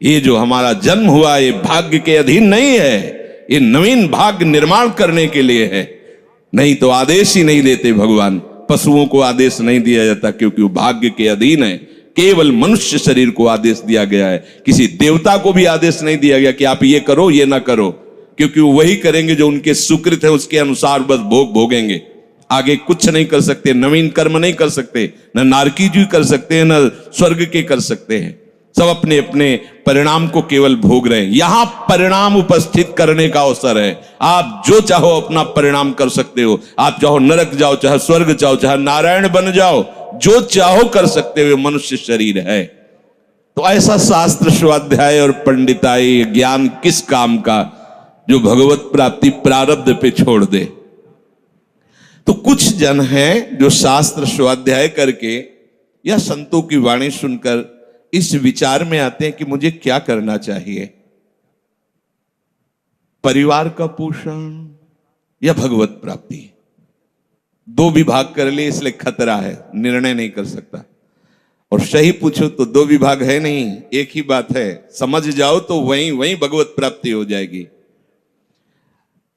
ये जो हमारा जन्म हुआ ये भाग्य के अधीन नहीं है, ये नवीन भाग्य निर्माण करने के लिए है। नहीं तो आदेश ही नहीं देते भगवान। पशुओं को आदेश नहीं दिया जाता क्योंकि वो भाग्य के अधीन है। केवल मनुष्य शरीर को आदेश दिया गया है। किसी देवता को भी आदेश नहीं दिया गया कि आप ये करो ये ना करो, क्योंकि वो वही करेंगे जो उनके सुकृत है, उसके अनुसार बस भोग भोगेंगे। आगे कुछ नहीं कर सकते, नवीन कर्म नहीं कर सकते, न नारकी जी कर सकते हैं, न स्वर्ग के कर सकते हैं। सब अपने अपने परिणाम को केवल भोग रहे हैं। यहां परिणाम उपस्थित करने का अवसर है। आप जो चाहो अपना परिणाम कर सकते हो। आप चाहो नरक जाओ, चाहे स्वर्ग जाओ, चाहे नारायण बन जाओ, जो चाहो कर सकते हो। मनुष्य शरीर है तो ऐसा शास्त्र स्वाध्याय और पंडिताई ज्ञान किस काम का जो भगवत प्राप्ति प्रारब्ध पे छोड़ दे। तो कुछ जन हैं जो शास्त्र स्वाध्याय करके या संतों की वाणी सुनकर इस विचार में आते हैं कि मुझे क्या करना चाहिए, परिवार का पोषण या भगवत प्राप्ति। दो विभाग कर लिए इसलिए खतरा है, निर्णय नहीं कर सकता। और सही पूछो तो दो विभाग है नहीं, एक ही बात है। समझ जाओ तो वहीं वहीं भगवत प्राप्ति हो जाएगी।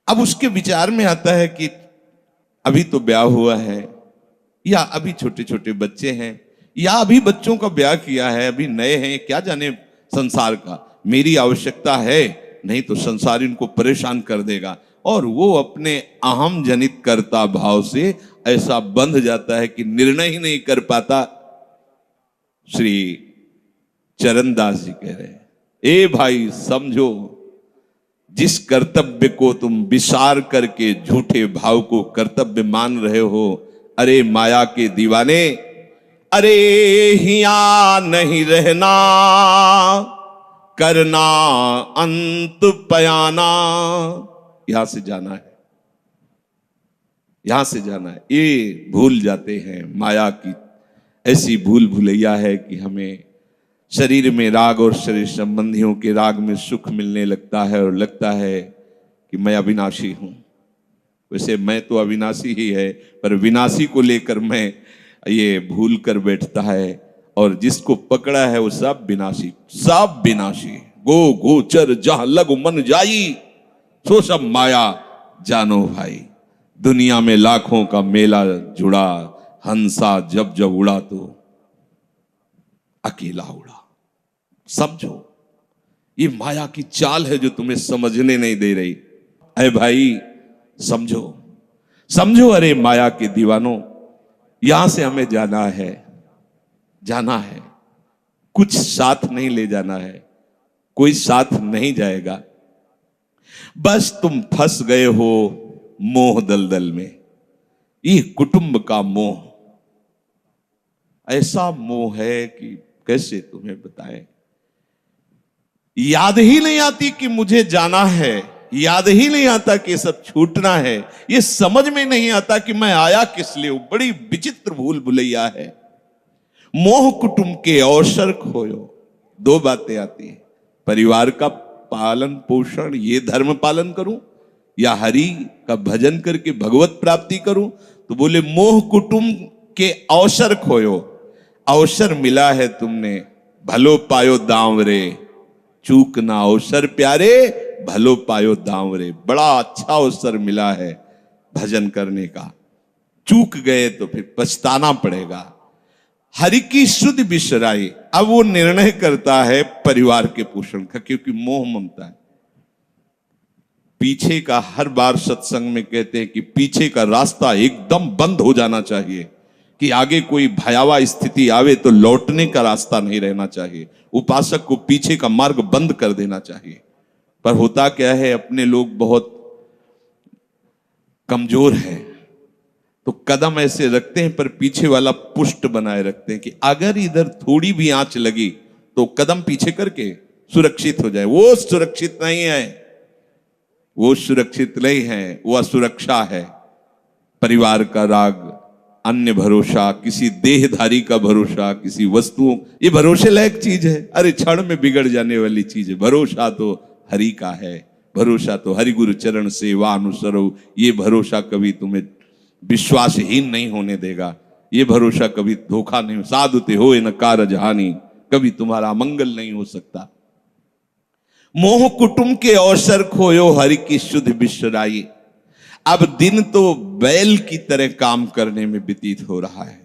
अब उसके विचार में आता है कि अभी तो ब्याह हुआ है, या अभी छोटे छोटे बच्चे हैं, या अभी बच्चों का ब्याह किया है, अभी नए हैं, क्या जाने संसार का। मेरी आवश्यकता है, नहीं तो संसार इनको परेशान कर देगा। और वो अपने अहम जनित कर्ता भाव से ऐसा बंध जाता है कि निर्णय ही नहीं कर पाता। श्री चरणदास जी कह रहे हैं, ए भाई समझो, जिस कर्तव्य को तुम विसार करके झूठे भाव को कर्तव्य मान रहे हो, अरे माया के दीवाने, अरे हिया नहीं रहना, करना अंत पयाना। यहां से जाना है, यहां से जाना है। ये भूल जाते हैं। माया की ऐसी भूल भुलैया है कि हमें शरीर में राग और शरीर संबंधियों के राग में सुख मिलने लगता है और लगता है कि मैं अविनाशी हूं। वैसे मैं तो अविनाशी ही है, पर विनाशी को लेकर मैं ये भूल कर बैठता है। और जिसको पकड़ा है वो सब विनाशी, सब विनाशी। गो गोचर जहां लग मन जाई, सो सब माया जानो भाई। दुनिया में लाखों का मेला जुड़ा, हंसा जब जब उड़ा तो अकेला उड़ा। समझो, ये माया की चाल है जो तुम्हें समझने नहीं दे रही। अरे भाई समझो, समझो, अरे माया के दीवानों, यहां से हमें जाना है, जाना है। कुछ साथ नहीं ले जाना है, कोई साथ नहीं जाएगा। बस तुम फंस गए हो मोह दलदल में। ये कुटुंब का मोह ऐसा मोह है कि कैसे तुम्हें बताएं। याद ही नहीं आती कि मुझे जाना है, याद ही नहीं आता कि सब छूटना है। ये समझ में नहीं आता कि मैं आया किस लिए। बड़ी विचित्र भूल भुलैया है। मोह कुटुंब के अवसर खोयो। दो बातें आती हैं, परिवार का पालन पोषण, ये धर्म पालन करूं, या हरि का भजन करके भगवत प्राप्ति करूं। तो बोले मोह कुटुंब के अवसर खोयो। अवसर मिला है तुमने, भलो पायो दांव रे, चूक ना अवसर प्यारे, भलो पायो दांव रे। बड़ा अच्छा अवसर मिला है भजन करने का, चूक गए तो फिर पछताना पड़ेगा। हरि की शुद्ध बिसराई। अब वो निर्णय करता है परिवार के पोषण का, क्योंकि मोह ममता है। पीछे का हर बार सत्संग में कहते हैं कि पीछे का रास्ता एकदम बंद हो जाना चाहिए, कि आगे कोई भयावह स्थिति आवे तो लौटने का रास्ता नहीं रहना चाहिए। उपासक को पीछे का मार्ग बंद कर देना चाहिए। पर होता क्या है, अपने लोग बहुत कमजोर हैं, तो कदम ऐसे रखते हैं पर पीछे वाला पुष्ट बनाए रखते हैं कि अगर इधर थोड़ी भी आंच लगी तो कदम पीछे करके सुरक्षित हो जाए। वो सुरक्षित नहीं है, वो सुरक्षित नहीं है, वो असुरक्षा है। परिवार का राग, अन्य भरोसा, किसी देहधारी का भरोसा, किसी वस्तुओं, ये भरोसे लायक चीज है। अरे क्षण में बिगड़ जाने वाली चीज है। भरोसा तो हरि का है, भरोसा तो हरि गुरु चरण सेवा अनुसरो। ये भरोसा कभी तुम्हें विश्वासहीन नहीं होने देगा। ये भरोसा कभी धोखा नहीं। साधुते हो न कारज हानि, कभी तुम्हारा अमंगल नहीं हो सकता। मोह कुटुंब के अवसर खोयो हरि की शुद्ध विश्वराई। अब दिन तो बैल की तरह काम करने में व्यतीत हो रहा है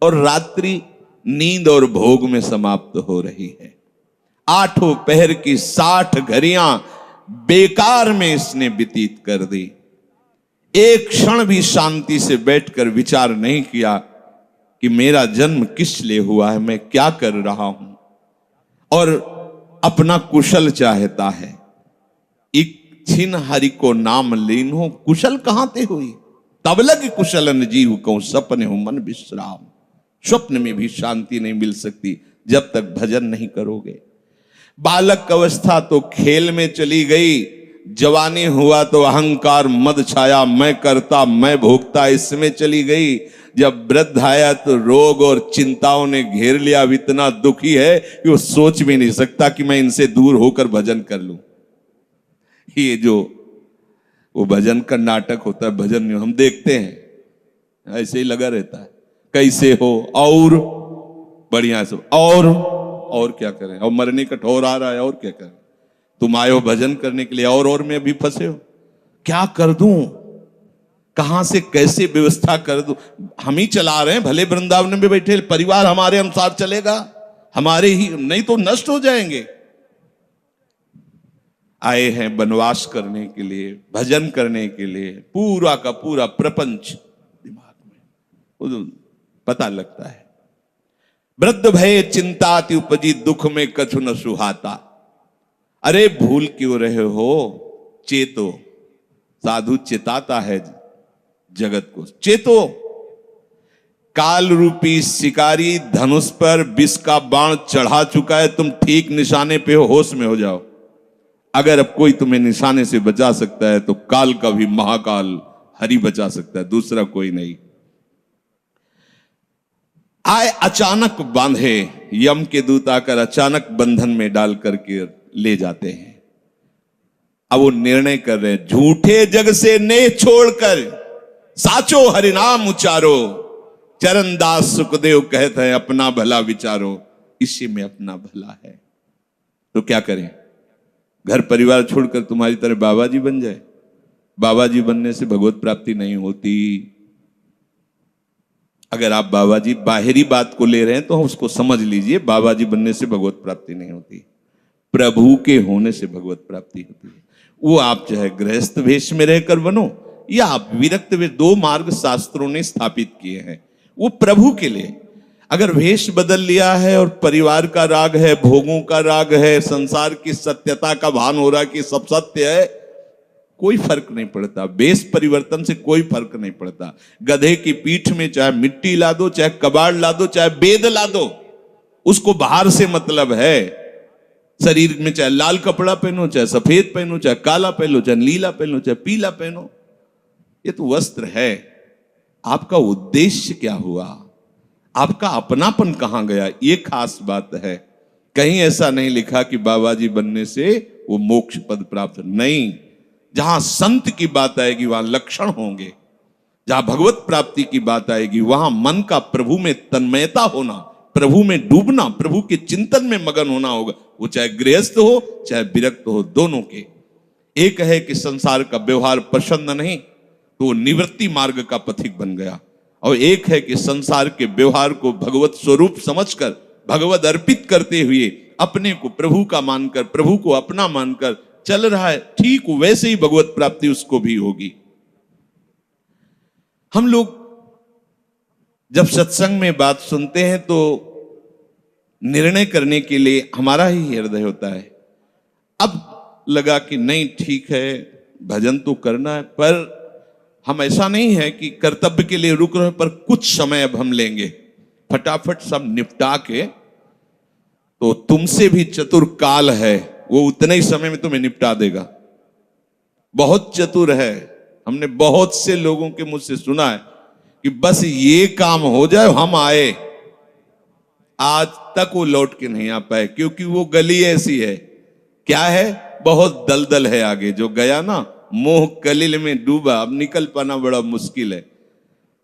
और रात्रि नींद और भोग में समाप्त हो रही है। 8 पहर की 60 घड़ियां बेकार में इसने व्यतीत कर दी। एक क्षण भी शांति से बैठकर विचार नहीं किया कि मेरा जन्म किस लिए हुआ है, मैं क्या कर रहा हूं, और अपना कुशल चाहता है। इच्छिन हरि को नाम लीनो, कुशल कहां ते हुई, तब लग कुशलन जीव को सपने हो मन विश्राम। स्वप्न में भी शांति नहीं मिल सकती जब तक भजन नहीं करोगे। बालक अवस्था तो खेल में चली गई, जवानी हुआ तो अहंकार मद छाया, मैं करता मैं भोगता इसमें चली गई। जब वृद्ध आया तो रोग और चिंताओं ने घेर लिया। अब इतना दुखी है कि वो सोच भी नहीं सकता कि मैं इनसे दूर होकर भजन कर लूं। ये जो वो भजन का नाटक होता है, भजन में हम देखते हैं, ऐसे ही लगा रहता है, कैसे हो और बढ़िया से, और क्या करें, और मरने का ठौर आ रहा है, और क्या करें, तुम आए हो भजन करने के लिए और में अभी फंसे हो, क्या कर दूं, कहां से कैसे व्यवस्था कर दूं। हम ही चला रहे हैं, भले वृंदावन में बैठे परिवार हमारे अनुसार चलेगा, हमारे ही, नहीं तो नष्ट हो जाएंगे। आए हैं वनवास करने के लिए, भजन करने के लिए, पूरा का पूरा प्रपंच दिमाग में पता लगता है। वृद्ध भय चिंताति उपजी, दुख में कछु न सुहाता। अरे भूल क्यों रहे हो, चेतो। साधु चेताता है जगत को, चेतो। काल रूपी शिकारी धनुष पर विष का बाण चढ़ा चुका है, तुम ठीक निशाने पे हो, होश में हो जाओ। अगर अब कोई तुम्हें निशाने से बचा सकता है तो काल का भी महाकाल हरि बचा सकता है, दूसरा कोई नहीं। आए अचानक बांधे, यम के दूत आकर अचानक बंधन में डाल करके ले जाते हैं। अब वो निर्णय कर रहे हैं, झूठे जग से नेह छोड़कर साचो हरिनाम उचारो। चरणदास सुखदेव कहते हैं अपना भला विचारो, इसी में अपना भला है। तो क्या करें, घर परिवार छोड़कर तुम्हारी तरह बाबा जी बन जाए। बाबा जी बनने से भगवत प्राप्ति नहीं होती। अगर आप बाबा जी बाहरी बात को ले रहे हैं तो उसको समझ लीजिए, बाबा जी बनने से भगवत प्राप्ति नहीं होती, प्रभु के होने से भगवत प्राप्ति होती है। वो आप चाहे गृहस्थ वेश में रहकर बनो या आप विरक्त वेश, 2 मार्ग शास्त्रों ने स्थापित किए हैं, वो प्रभु के लिए। अगर वेश बदल लिया है और परिवार का राग है, भोगों का राग है, संसार की सत्यता का भान हो रहा है कि सब सत्य है, कोई फर्क नहीं पड़ता। वेश परिवर्तन से कोई फर्क नहीं पड़ता। गधे की पीठ में चाहे मिट्टी ला दो, चाहे कबाड़ ला दो, चाहे बेद ला दो, उसको बाहर से मतलब है। शरीर में चाहे लाल कपड़ा पहनो, चाहे सफेद पहनो, चाहे काला पहनो, चाहे नीला पहनो, चाहे पीला पहनो, ये तो वस्त्र है। आपका उद्देश्य क्या हुआ, आपका अपनापन कहां गया, ये खास बात है। कहीं ऐसा नहीं लिखा कि बाबा जी बनने से वो मोक्ष पद प्राप्त, नहीं। जहां संत की बात आएगी वहां लक्षण होंगे, जहां भगवत प्राप्ति की बात आएगी वहां मन का प्रभु में तन्मयता होना, प्रभु में डूबना, प्रभु के चिंतन में मगन होना होगा। वो चाहे गृहस्थ हो चाहे विरक्त हो, दोनों के। एक है कि संसार का व्यवहार पसंद नहीं तो वो निवृत्ति मार्ग का पथिक बन गया, और एक है कि संसार के व्यवहार को भगवत स्वरूप समझकर, भगवत अर्पित करते हुए अपने को प्रभु का मानकर, प्रभु को अपना मानकर चल रहा है, ठीक वैसे ही भगवत प्राप्ति उसको भी होगी। हम लोग जब सत्संग में बात सुनते हैं तो निर्णय करने के लिए हमारा ही हृदय होता है। अब लगा कि नहीं ठीक है, भजन तो करना है, पर हम ऐसा नहीं है कि कर्तव्य के लिए रुक रहे, पर कुछ समय अब हम लेंगे, फटाफट सब निपटा के। तो तुमसे भी चतुर काल है, वो उतने ही समय में तुम्हें निपटा देगा। बहुत चतुर है। हमने बहुत से लोगों के मुझसे सुना है कि बस ये काम हो जाए हम आए, आज तक वो लौट के नहीं आ पाए, क्योंकि वो गली ऐसी है, क्या है, बहुत दलदल है आगे। जो गया ना मोह कलिल में डूबा, अब निकल पाना बड़ा मुश्किल है।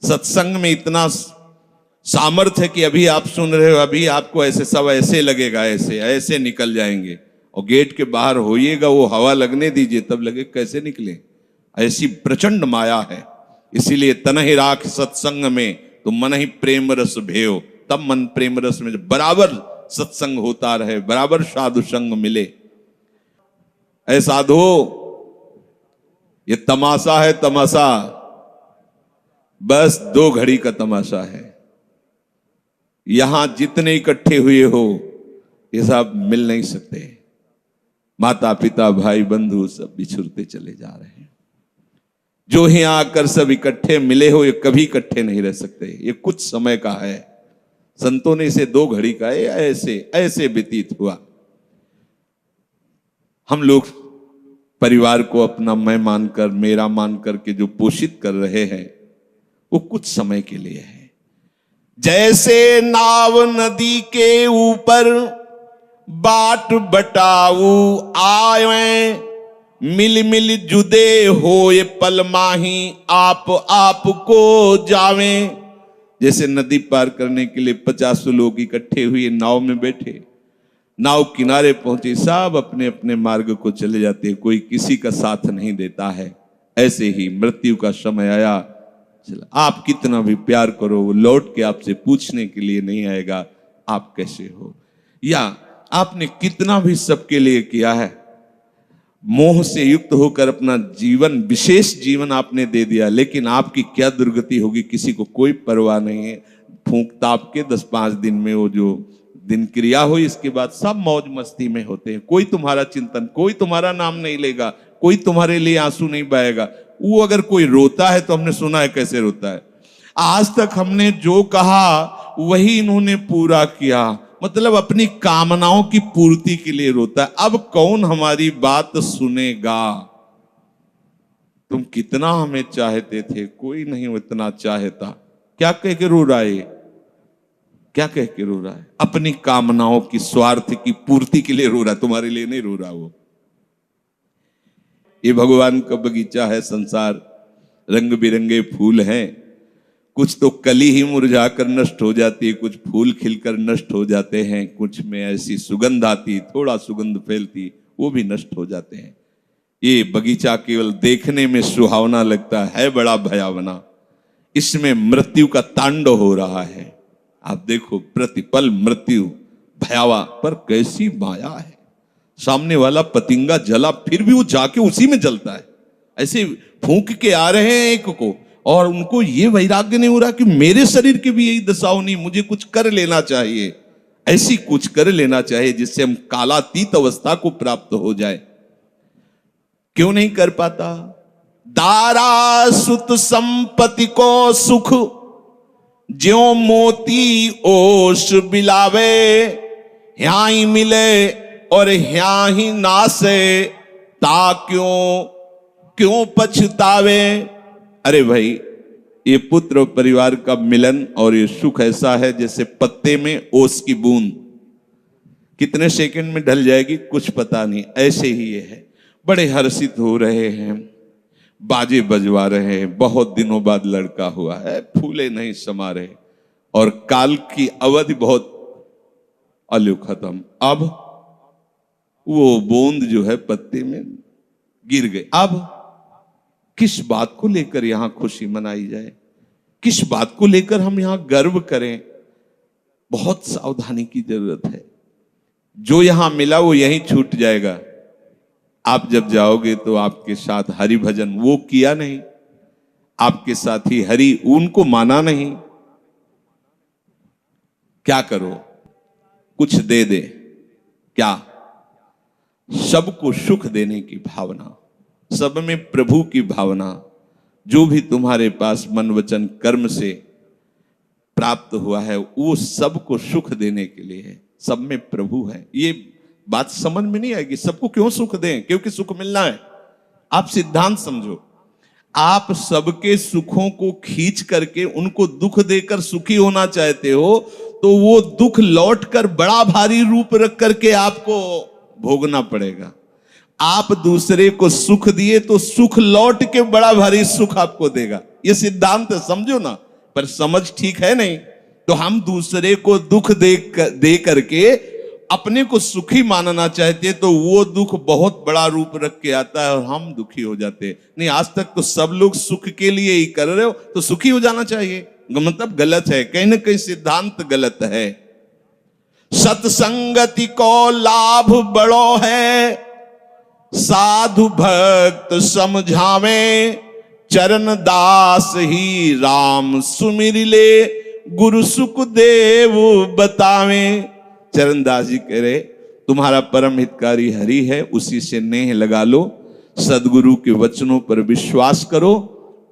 सत्संग में इतना सामर्थ्य है कि अभी आप सुन रहे हो, अभी आपको ऐसे सब ऐसे लगेगा, ऐसे ऐसे निकल जाएंगे, और गेट के बाहर होइएगा, वो हवा लगने दीजिए, तब लगे कैसे निकले। ऐसी प्रचंड माया है। इसीलिए तनहि राख सत्संग में तो मन ही प्रेम रस भेयो। तब मन प्रेम रस में बराबर सत्संग होता रहे, बराबर साधु संग मिले। ऐ साधु, ये तमाशा है, तमाशा बस 2 घड़ी का तमाशा है। यहां जितने इकट्ठे हुए हो ये सब मिल नहीं सकते। माता पिता भाई बंधु सब बिछुड़ते चले जा रहे हैं। जो ही आकर सब इकट्ठे मिले हो, ये कभी इकट्ठे नहीं रह सकते। ये कुछ समय का है। संतों ने इसे 2 घड़ी का ऐसे ऐसे व्यतीत हुआ। हम लोग परिवार को अपना मैं मानकर, मेरा मानकर के जो पोषित कर रहे हैं, वो कुछ समय के लिए है। जैसे नाव नदी के ऊपर बाट बटाऊ आए, मिल मिल जुदे होए पल माही आप को जावे। जैसे नदी पार करने के लिए 50 लोग इकट्ठे हुए, नाव में बैठे, नाव किनारे पहुंचे, सब अपने अपने मार्ग को चले जाते हैं, कोई किसी का साथ नहीं देता है। ऐसे ही मृत्यु का समय आया, चला आप कितना भी प्यार करो, वो लौट के आपसे पूछने के लिए नहीं आएगा आप कैसे हो, या आपने कितना भी सबके लिए किया है, मोह से युक्त होकर अपना जीवन, विशेष जीवन आपने दे दिया, लेकिन आपकी क्या दुर्गति होगी किसी को कोई परवाह नहीं है। फूंक ताप के 10-5 दिन में वो जो दिन क्रिया हुई, इसके बाद सब मौज मस्ती में होते हैं। कोई तुम्हारा चिंतन, कोई तुम्हारा नाम नहीं लेगा, कोई तुम्हारे लिए आंसू नहीं बहाएगा। वो अगर कोई रोता है तो हमने सुना है कैसे रोता है। आज तक हमने जो कहा वही इन्होंने पूरा किया, मतलब अपनी कामनाओं की पूर्ति के लिए रोता है। अब कौन हमारी बात सुनेगा। तुम कितना हमें चाहते थे, कोई नहीं उतना चाहता। क्या कह के रो रहा है, क्या कह के रो रहा है? अपनी कामनाओं की, स्वार्थ की पूर्ति के लिए रो रहा है, तुम्हारे लिए नहीं रो रहा वो। ये भगवान का बगीचा है संसार, रंग बिरंगे फूल हैं। कुछ तो कली ही मुरझा कर नष्ट हो जाती है, कुछ फूल खिलकर नष्ट हो जाते हैं, कुछ में ऐसी सुगंध आती, थोड़ा सुगंध फैलती, वो भी नष्ट हो जाते हैं। ये बगीचा केवल देखने में सुहावना लगता है बड़ा भयावना। इसमें मृत्यु का तांडव हो रहा है। आप देखो, प्रतिपल मृत्यु भयावा, पर कैसी माया है। सामने वाला पतिंगा जला, फिर भी वो जाके उसी में जलता है। ऐसे फूंक के आ रहे हैं एक को, और उनको ये वैराग्य नहीं हो रहा कि मेरे शरीर की भी यही दशा होनी, मुझे कुछ कर लेना चाहिए। ऐसी कुछ कर लेना चाहिए जिससे हम कालातीत अवस्था को प्राप्त हो जाए। क्यों नहीं कर पाता? दारा सुत संपत्ति को सुख, ज्यों मोती ओस बिलावे। ह्या ही मिले और ह्या ही नासे, ता क्यों पछतावे। अरे भाई, ये पुत्र और परिवार का मिलन और ये सुख ऐसा है जैसे पत्ते में ओस की बूंद, कितने सेकंड में ढल जाएगी कुछ पता नहीं। ऐसे ही ये है। बड़े हर्षित हो रहे हैं, बाजे बजवा रहे हैं, बहुत दिनों बाद लड़का हुआ है, फूले नहीं समा रहे, और काल की अवधि बहुत अलु खत्म। अब वो बूंद जो है पत्ते में गिर गई। अब किस बात को लेकर यहां खुशी मनाई जाए, किस बात को लेकर हम यहां गर्व करें? बहुत सावधानी की जरूरत है। जो यहां मिला वो यहीं छूट जाएगा। आप जब जाओगे तो आपके साथ हरि भजन वो किया नहीं, आपके साथ ही हरि उनको माना नहीं। क्या करो? कुछ दे दे, क्या? सबको सुख देने की भावना, सब में प्रभु की भावना। जो भी तुम्हारे पास मन वचन कर्म से प्राप्त हुआ है वो सबको सुख देने के लिए है, सब में प्रभु है। ये बात समझ में नहीं आएगी। सबको क्यों सुख दें? क्योंकि सुख मिलना है। आप सिद्धांत समझो, आप सबके सुखों को खींच करके उनको दुख देकर सुखी होना चाहते हो, तो वो दुख लौटकर बड़ा भारी रूप रख करके आपको भोगना पड़ेगा। आप दूसरे को सुख दिए तो सुख लौट के बड़ा भारी सुख आपको देगा। ये सिद्धांत समझो ना, पर समझ ठीक है नहीं। तो हम दूसरे को दुख दे करके अपने को सुखी मानना चाहते हैं तो वो दुख बहुत बड़ा रूप रख के आता है और हम दुखी हो जाते हैं। नहीं, आज तक तो सब लोग सुख के लिए ही कर रहे हो, तो सुखी हो जाना चाहिए। मतलब गलत है, कहीं ना कहीं सिद्धांत गलत है। सत्संगति को लाभ बड़ो है, साधु भक्त समझावे, चरण दास ही राम सुमिर ले, गुरु सुख देव बतावे। चरणदास जी कह रहे तुम्हारा परम हितकारी हरि है, उसी से नेह लगा लो, सदगुरु के वचनों पर विश्वास करो,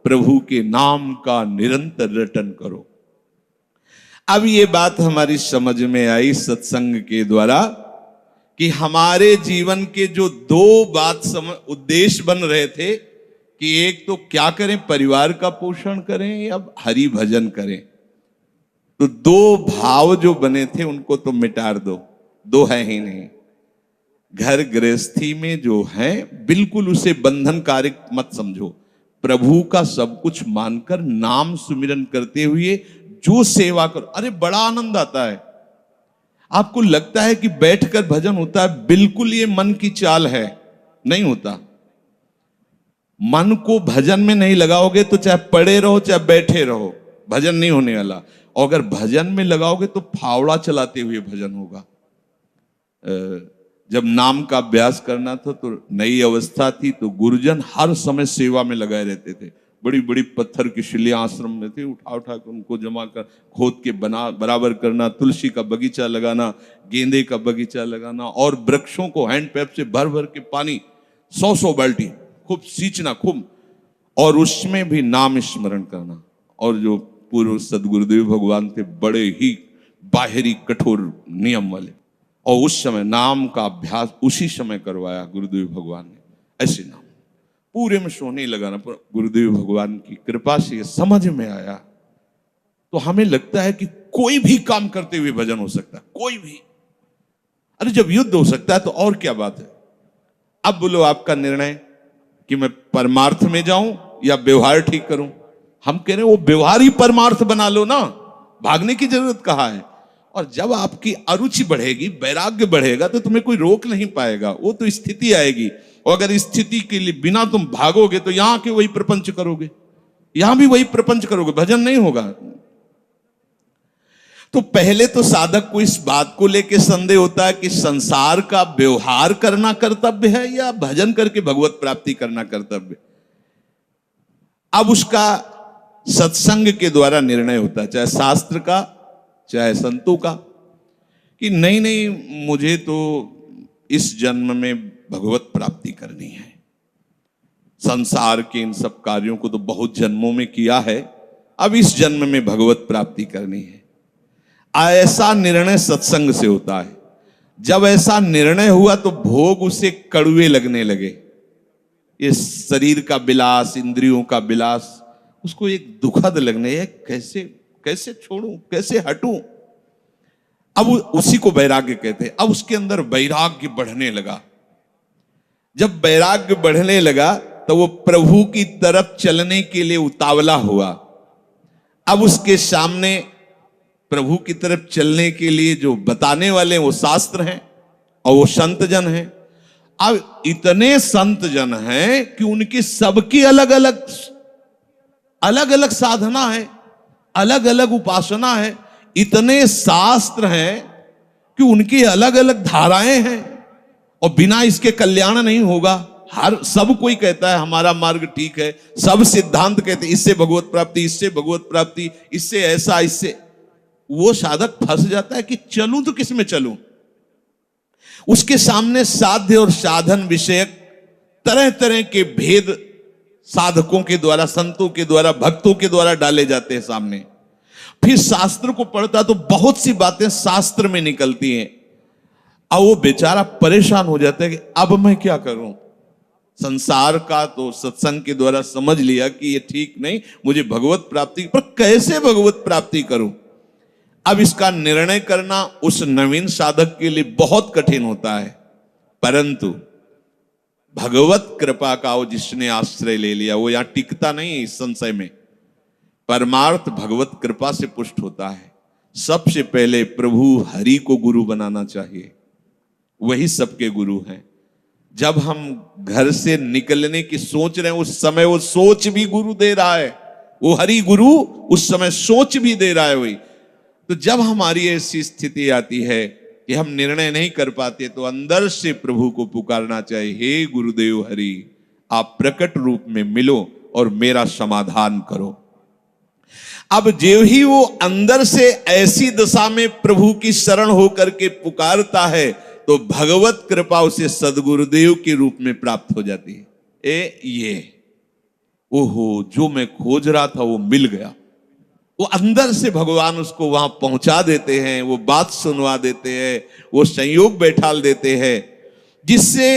प्रभु के नाम का निरंतर रटन करो। अब ये बात हमारी समझ में आई सत्संग के द्वारा कि हमारे जीवन के जो दो उद्देश्य बन रहे थे कि एक तो क्या करें, परिवार का पोषण करें या हरि भजन करें, तो दो भाव जो बने थे उनको तो मिटार दो, दो है ही नहीं। घर गृहस्थी में जो है बिल्कुल उसे बंधनकारी मत समझो, प्रभु का सब कुछ मानकर नाम सुमिरन करते हुए जो सेवा करो। अरे बड़ा आनंद आता है। आपको लगता है कि बैठकर भजन होता है, बिल्कुल ये मन की चाल है, नहीं होता। मन को भजन में नहीं लगाओगे तो चाहे पड़े रहो चाहे बैठे रहो, भजन नहीं होने वाला। और अगर भजन में लगाओगे तो फावड़ा चलाते हुए भजन होगा। जब नाम का अभ्यास करना था तो नई अवस्था थी, तो गुरुजन हर समय सेवा में लगाए रहते थे। बड़ी बड़ी पत्थर की शिलियां आश्रम में थी, उठा उठा कर उनको जमा कर खोद के बना बराबर करना, तुलसी का बगीचा लगाना, गेंदे का बगीचा लगाना, और वृक्षों को हैंड पैप से भर भर के पानी 100 बाल्टी खूब सींचना खूब, और उसमें भी नाम स्मरण करना। और जो पूर्व सदगुरुदेव भगवान थे बड़े ही बाहरी कठोर नियम वाले, और उस समय नाम का अभ्यास उसी समय करवाया गुरुदेव भगवान ने। ऐसे नाम पूरे में सोने लगाना, गुरुदेव भगवान की कृपा से ये समझ में आया। तो हमें लगता है कि कोई भी काम करते हुए भजन हो सकता है, कोई भी। अरे जब युद्ध हो सकता है तो और क्या बात है। अब बोलो आपका निर्णय कि मैं परमार्थ में जाऊं या व्यवहार ठीक करूं। हम कह रहे हैं वो व्यवहार ही परमार्थ बना लो ना, भागने की जरूरत कहाँ है। और जब आपकी अरुचि बढ़ेगी, वैराग्य बढ़ेगा, तो तुम्हें कोई रोक नहीं पाएगा, वो तो स्थिति आएगी। और अगर स्थिति के लिए बिना तुम भागोगे तो यहां के वही प्रपंच करोगे, यहां भी वही प्रपंच करोगे, भजन नहीं होगा। तो पहले तो साधक को इस बात को लेकर संदेह होता है कि संसार का व्यवहार करना कर्तव्य है या भजन करके भगवत प्राप्ति करना कर्तव्य। अब उसका सत्संग के द्वारा निर्णय होता है, चाहे शास्त्र का चाहे संतों का, कि नहीं नहीं मुझे तो इस जन्म में भगवत प्राप्ति करनी है। संसार के इन सब कार्यों को तो बहुत जन्मों में किया है, अब इस जन्म में भगवत प्राप्ति करनी है। ऐसा निर्णय सत्संग से होता है। जब ऐसा निर्णय हुआ तो भोग उसे कड़वे लगने लगे। ये शरीर का विलास, इंद्रियों का विलास उसको एक दुखद लगने, कैसे कैसे छोड़ूं, कैसे हटूं। अब उसी को वैराग्य कहते हैं। अब उसके अंदर वैराग्य बढ़ने लगा। जब वैराग्य बढ़ने लगा तो वो प्रभु की तरफ चलने के लिए उतावला हुआ। अब उसके सामने प्रभु की तरफ चलने के लिए जो बताने वाले वो शास्त्र हैं और वो संत जन हैं। अब इतने संत जन हैं कि उनकी सबकी अलग अलग साधना है, अलग अलग उपासना है। इतने शास्त्र हैं कि उनकी अलग अलग धाराएं हैं, और बिना इसके कल्याण नहीं होगा। सब कोई कहता है हमारा मार्ग ठीक है, सब सिद्धांत कहते हैं इससे भगवत प्राप्ति, इससे भगवत प्राप्ति, इससे ऐसा, इससे। वो साधक फंस जाता है कि चलूं तो किस में चलूं। उसके सामने साध्य और साधन विषयक तरह तरह के भेद साधकों के द्वारा, संतों के द्वारा, भक्तों के द्वारा डाले जाते हैं सामने। फिर शास्त्र को पढ़ता तो बहुत सी बातें शास्त्र में निकलती हैं, और वो बेचारा परेशान हो जाता है कि अब मैं क्या करूं। संसार का तो सत्संग के द्वारा समझ लिया कि ये ठीक नहीं, मुझे भगवत प्राप्ति, पर कैसे भगवत प्राप्ति करूं। अब इसका निर्णय करना उस नवीन साधक के लिए बहुत कठिन होता है। परंतु भगवत कृपा का वो जिसने आश्रय ले लिया वो यहां टिकता नहीं है इस संशय में। परमार्थ भगवत कृपा से पुष्ट होता है। सबसे पहले प्रभु हरि को गुरु बनाना चाहिए। वही सबके गुरु हैं। जब हम घर से निकलने की सोच रहे हैं उस समय वो सोच भी गुरु दे रहा है, वो हरि गुरु उस समय सोच भी दे रहा है वही। तो जब हमारी ऐसी स्थिति आती है कि हम निर्णय नहीं कर पाते तो अंदर से प्रभु को पुकारना चाहिए, हे गुरुदेव हरि, आप प्रकट रूप में मिलो और मेरा समाधान करो। अब जो ही वो अंदर से ऐसी दशा में प्रभु की शरण होकर के पुकारता है तो भगवत कृपा उसे सदगुरुदेव के रूप में प्राप्त हो जाती है। ये ओहो, जो मैं खोज रहा था वो मिल गया। वो अंदर से भगवान उसको वहां पहुंचा देते हैं, वो बात सुनवा देते हैं, वो संयोग बैठाल देते हैं, जिससे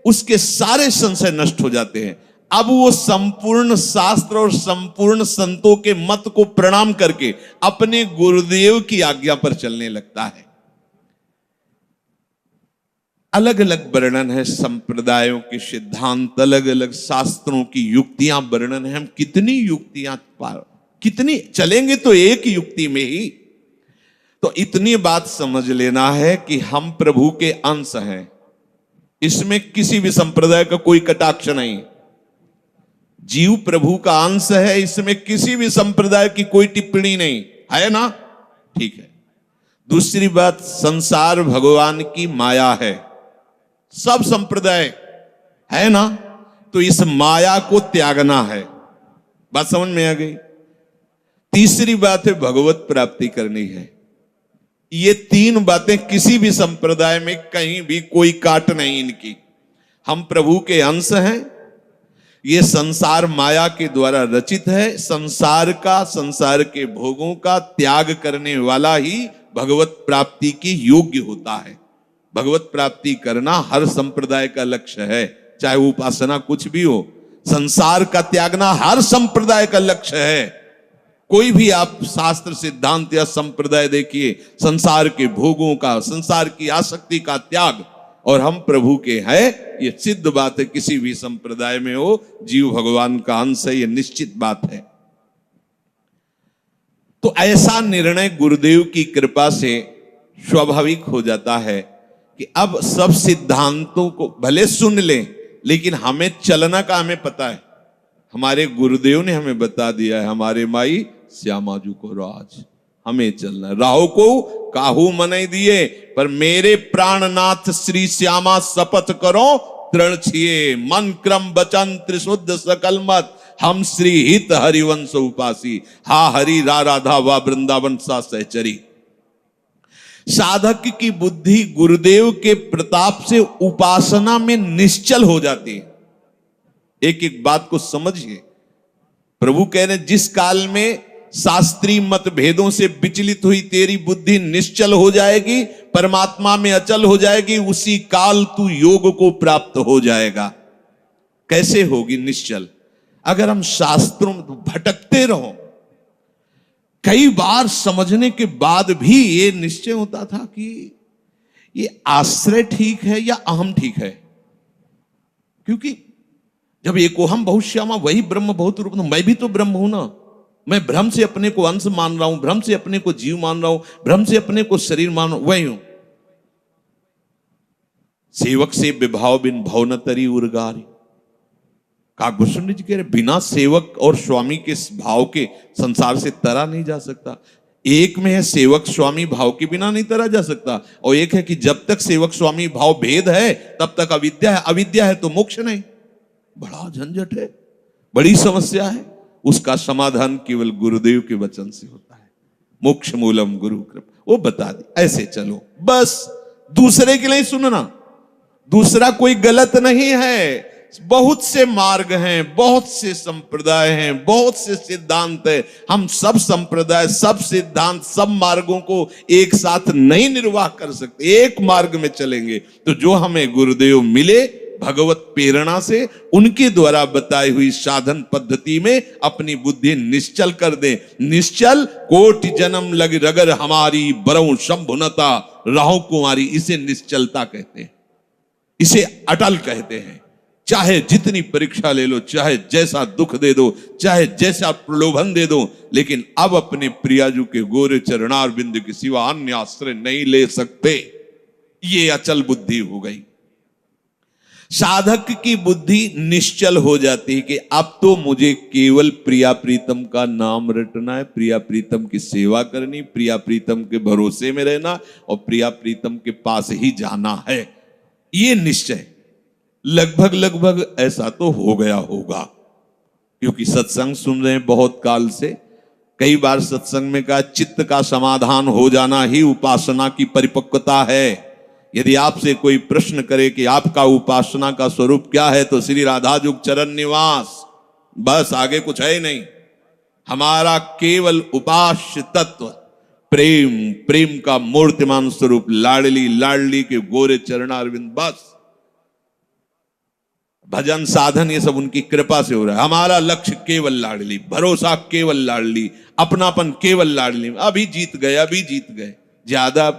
उसके सारे संशय नष्ट हो जाते हैं। अब वो संपूर्ण शास्त्र और संपूर्ण संतों के मत को प्रणाम करके अपने गुरुदेव की आज्ञा पर चलने लगता है। अलग अलग वर्णन है संप्रदायों के सिद्धांत, अलग अलग शास्त्रों की युक्तियां वर्णन है। हम कितनी युक्तियां कितनी चलेंगे तो एक युक्ति में ही। तो इतनी बात समझ लेना है कि हम प्रभु के अंश हैं, इसमें किसी भी संप्रदाय का कोई कटाक्ष नहीं। जीव प्रभु का अंश है, इसमें किसी भी संप्रदाय की कोई टिप्पणी नहीं है ना, ठीक है। दूसरी बात, संसार भगवान की माया है, सब संप्रदाय है ना, तो इस माया को त्यागना है। बात समझ में आ गई। तीसरी बात है भगवत प्राप्ति करनी है। ये तीन बातें किसी भी संप्रदाय में कहीं भी कोई काट नहीं इनकी। हम प्रभु के अंश हैं, ये संसार माया के द्वारा रचित है, संसार का, संसार के भोगों का त्याग करने वाला ही भगवत प्राप्ति की योग्य होता है। भगवत प्राप्ति करना हर संप्रदाय का लक्ष्य है, चाहे उपासना कुछ भी हो। संसार का त्यागना हर संप्रदाय का लक्ष्य है। कोई भी आप शास्त्र सिद्धांत या संप्रदाय देखिए, संसार के भोगों का, संसार की आसक्ति का त्याग, और हम प्रभु के हैं, ये सिद्ध बात है। किसी भी संप्रदाय में हो, जीव भगवान का अंश है, ये निश्चित बात है। तो ऐसा निर्णय गुरुदेव की कृपा से स्वाभाविक हो जाता है कि अब सब सिद्धांतों को भले सुन लें, लेकिन हमें चलना का हमें पता है। हमारे गुरुदेव ने हमें बता दिया है, हमारे माई श्यामाजू को राज, हमें चलना। राहु को काहू मनाई दिए, पर मेरे प्राणनाथ श्री श्यामा शपथ करो तृण छिए, मन क्रम वचन त्रिशुद्ध सकल मत, हम श्री हित हरिवंश उपासी, हा हरि रा राधा वा वृंदावन सा सहचरी। साधक की बुद्धि गुरुदेव के प्रताप से उपासना में निश्चल हो जाती है। एक एक बात को समझिए। प्रभु कह रहे, जिस काल में शास्त्रीय मत भेदों से विचलित हुई तेरी बुद्धि निश्चल हो जाएगी, परमात्मा में अचल हो जाएगी, उसी काल तू योग को प्राप्त हो जाएगा। कैसे होगी निश्चल? अगर हम शास्त्रों में भटकते रहो, कई बार समझने के बाद भी ये निश्चय होता था कि ये आश्रय ठीक है या अहम ठीक है। क्योंकि जब एको हम बहुत श्यामा वही ब्रह्म बहुत रूप, मैं भी तो ब्रह्म हूं ना। मैं भ्रम से अपने को अंश मान रहा हूं, भ्रम से अपने को जीव मान रहा हूं, भ्रम से अपने को शरीर मान रहा हूं, वही हूं। सेवक से विभाव बिन भव न तरी उर्गारी। काकभूषण जी कह रहे, बिना सेवक और स्वामी के भाव के संसार से तरा नहीं जा सकता। एक में है सेवक स्वामी भाव के बिना नहीं तरा जा सकता, और एक है कि जब तक सेवक स्वामी भाव भेद है तब तक अविद्या है, अविद्या है तो मोक्ष नहीं। बड़ा झंझट है, बड़ी समस्या है। उसका समाधान केवल गुरुदेव के वचन से होता है। मोक्ष मूलम गुरु कृपा, वो बता दी, ऐसे चलो बस। दूसरे के लिए सुनना, दूसरा कोई गलत नहीं है। बहुत से मार्ग हैं, बहुत से संप्रदाय हैं, बहुत से सिद्धांत है। हम सब संप्रदाय, सब सिद्धांत, सब मार्गों को एक साथ नहीं निर्वाह कर सकते। एक मार्ग में चलेंगे तो जो हमें गुरुदेव मिले भगवत प्रेरणा से, उनके द्वारा बताई हुई साधन पद्धति में अपनी बुद्धि निश्चल कर दे। निश्चल कोटि जन्म लग रगर हमारी, बरऊ शंभुनता राहु कुमारी, इसे निश्चलता कहते हैं, इसे अटल कहते हैं। चाहे जितनी परीक्षा ले लो, चाहे जैसा दुख दे दो, चाहे जैसा प्रलोभन दे दो, लेकिन अब अपने प्रियाजू के गोरे चरणार बिंदु के सिवा अन्य आश्रय नहीं ले सकते। ये अचल बुद्धि हो गई। साधक की बुद्धि निश्चल हो जाती है कि अब तो मुझे केवल प्रिया प्रीतम का नाम रटना है, प्रिया प्रीतम की सेवा करनी, प्रिया प्रीतम के भरोसे में रहना और प्रिया प्रीतम के पास ही जाना है। ये निश्चय लगभग लगभग ऐसा तो हो गया होगा, क्योंकि सत्संग सुन रहे हैं बहुत काल से। कई बार सत्संग में कहा चित्त का समाधान हो जाना ही उपासना की परिपक्वता है। यदि आपसे कोई प्रश्न करे कि आपका उपासना का स्वरूप क्या है, तो श्री राधाजुग चरण निवास, बस आगे कुछ है ही नहीं। हमारा केवल उपास्य तत्व प्रेम, प्रेम का मूर्तिमान स्वरूप लाडली लाडली के गोरे चरणारविंद, बस भजन साधन ये सब उनकी कृपा से हो रहा है। हमारा लक्ष्य केवल लाडली, भरोसा केवल लाडली, अपनापन केवल लाडली। अभी जीत गए, अभी जीत गए। ज्यादा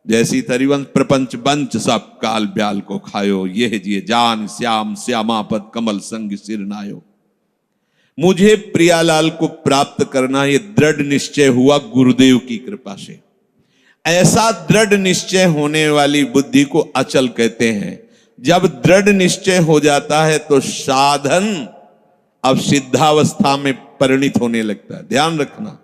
जैसी तरिवंश प्रपंच बंच सब काल ब्याल को खायो, यह जिये जान श्याम श्यामापद कमल संग सिर नायो। मुझे प्रियालाल को प्राप्त करना ये दृढ़ निश्चय हुआ गुरुदेव की कृपा से। ऐसा दृढ़ निश्चय होने वाली बुद्धि को अचल कहते हैं। जब दृढ़ निश्चय हो जाता है तो साधन अब सिद्धावस्था में परिणित होने लगता है। ध्यान रखना,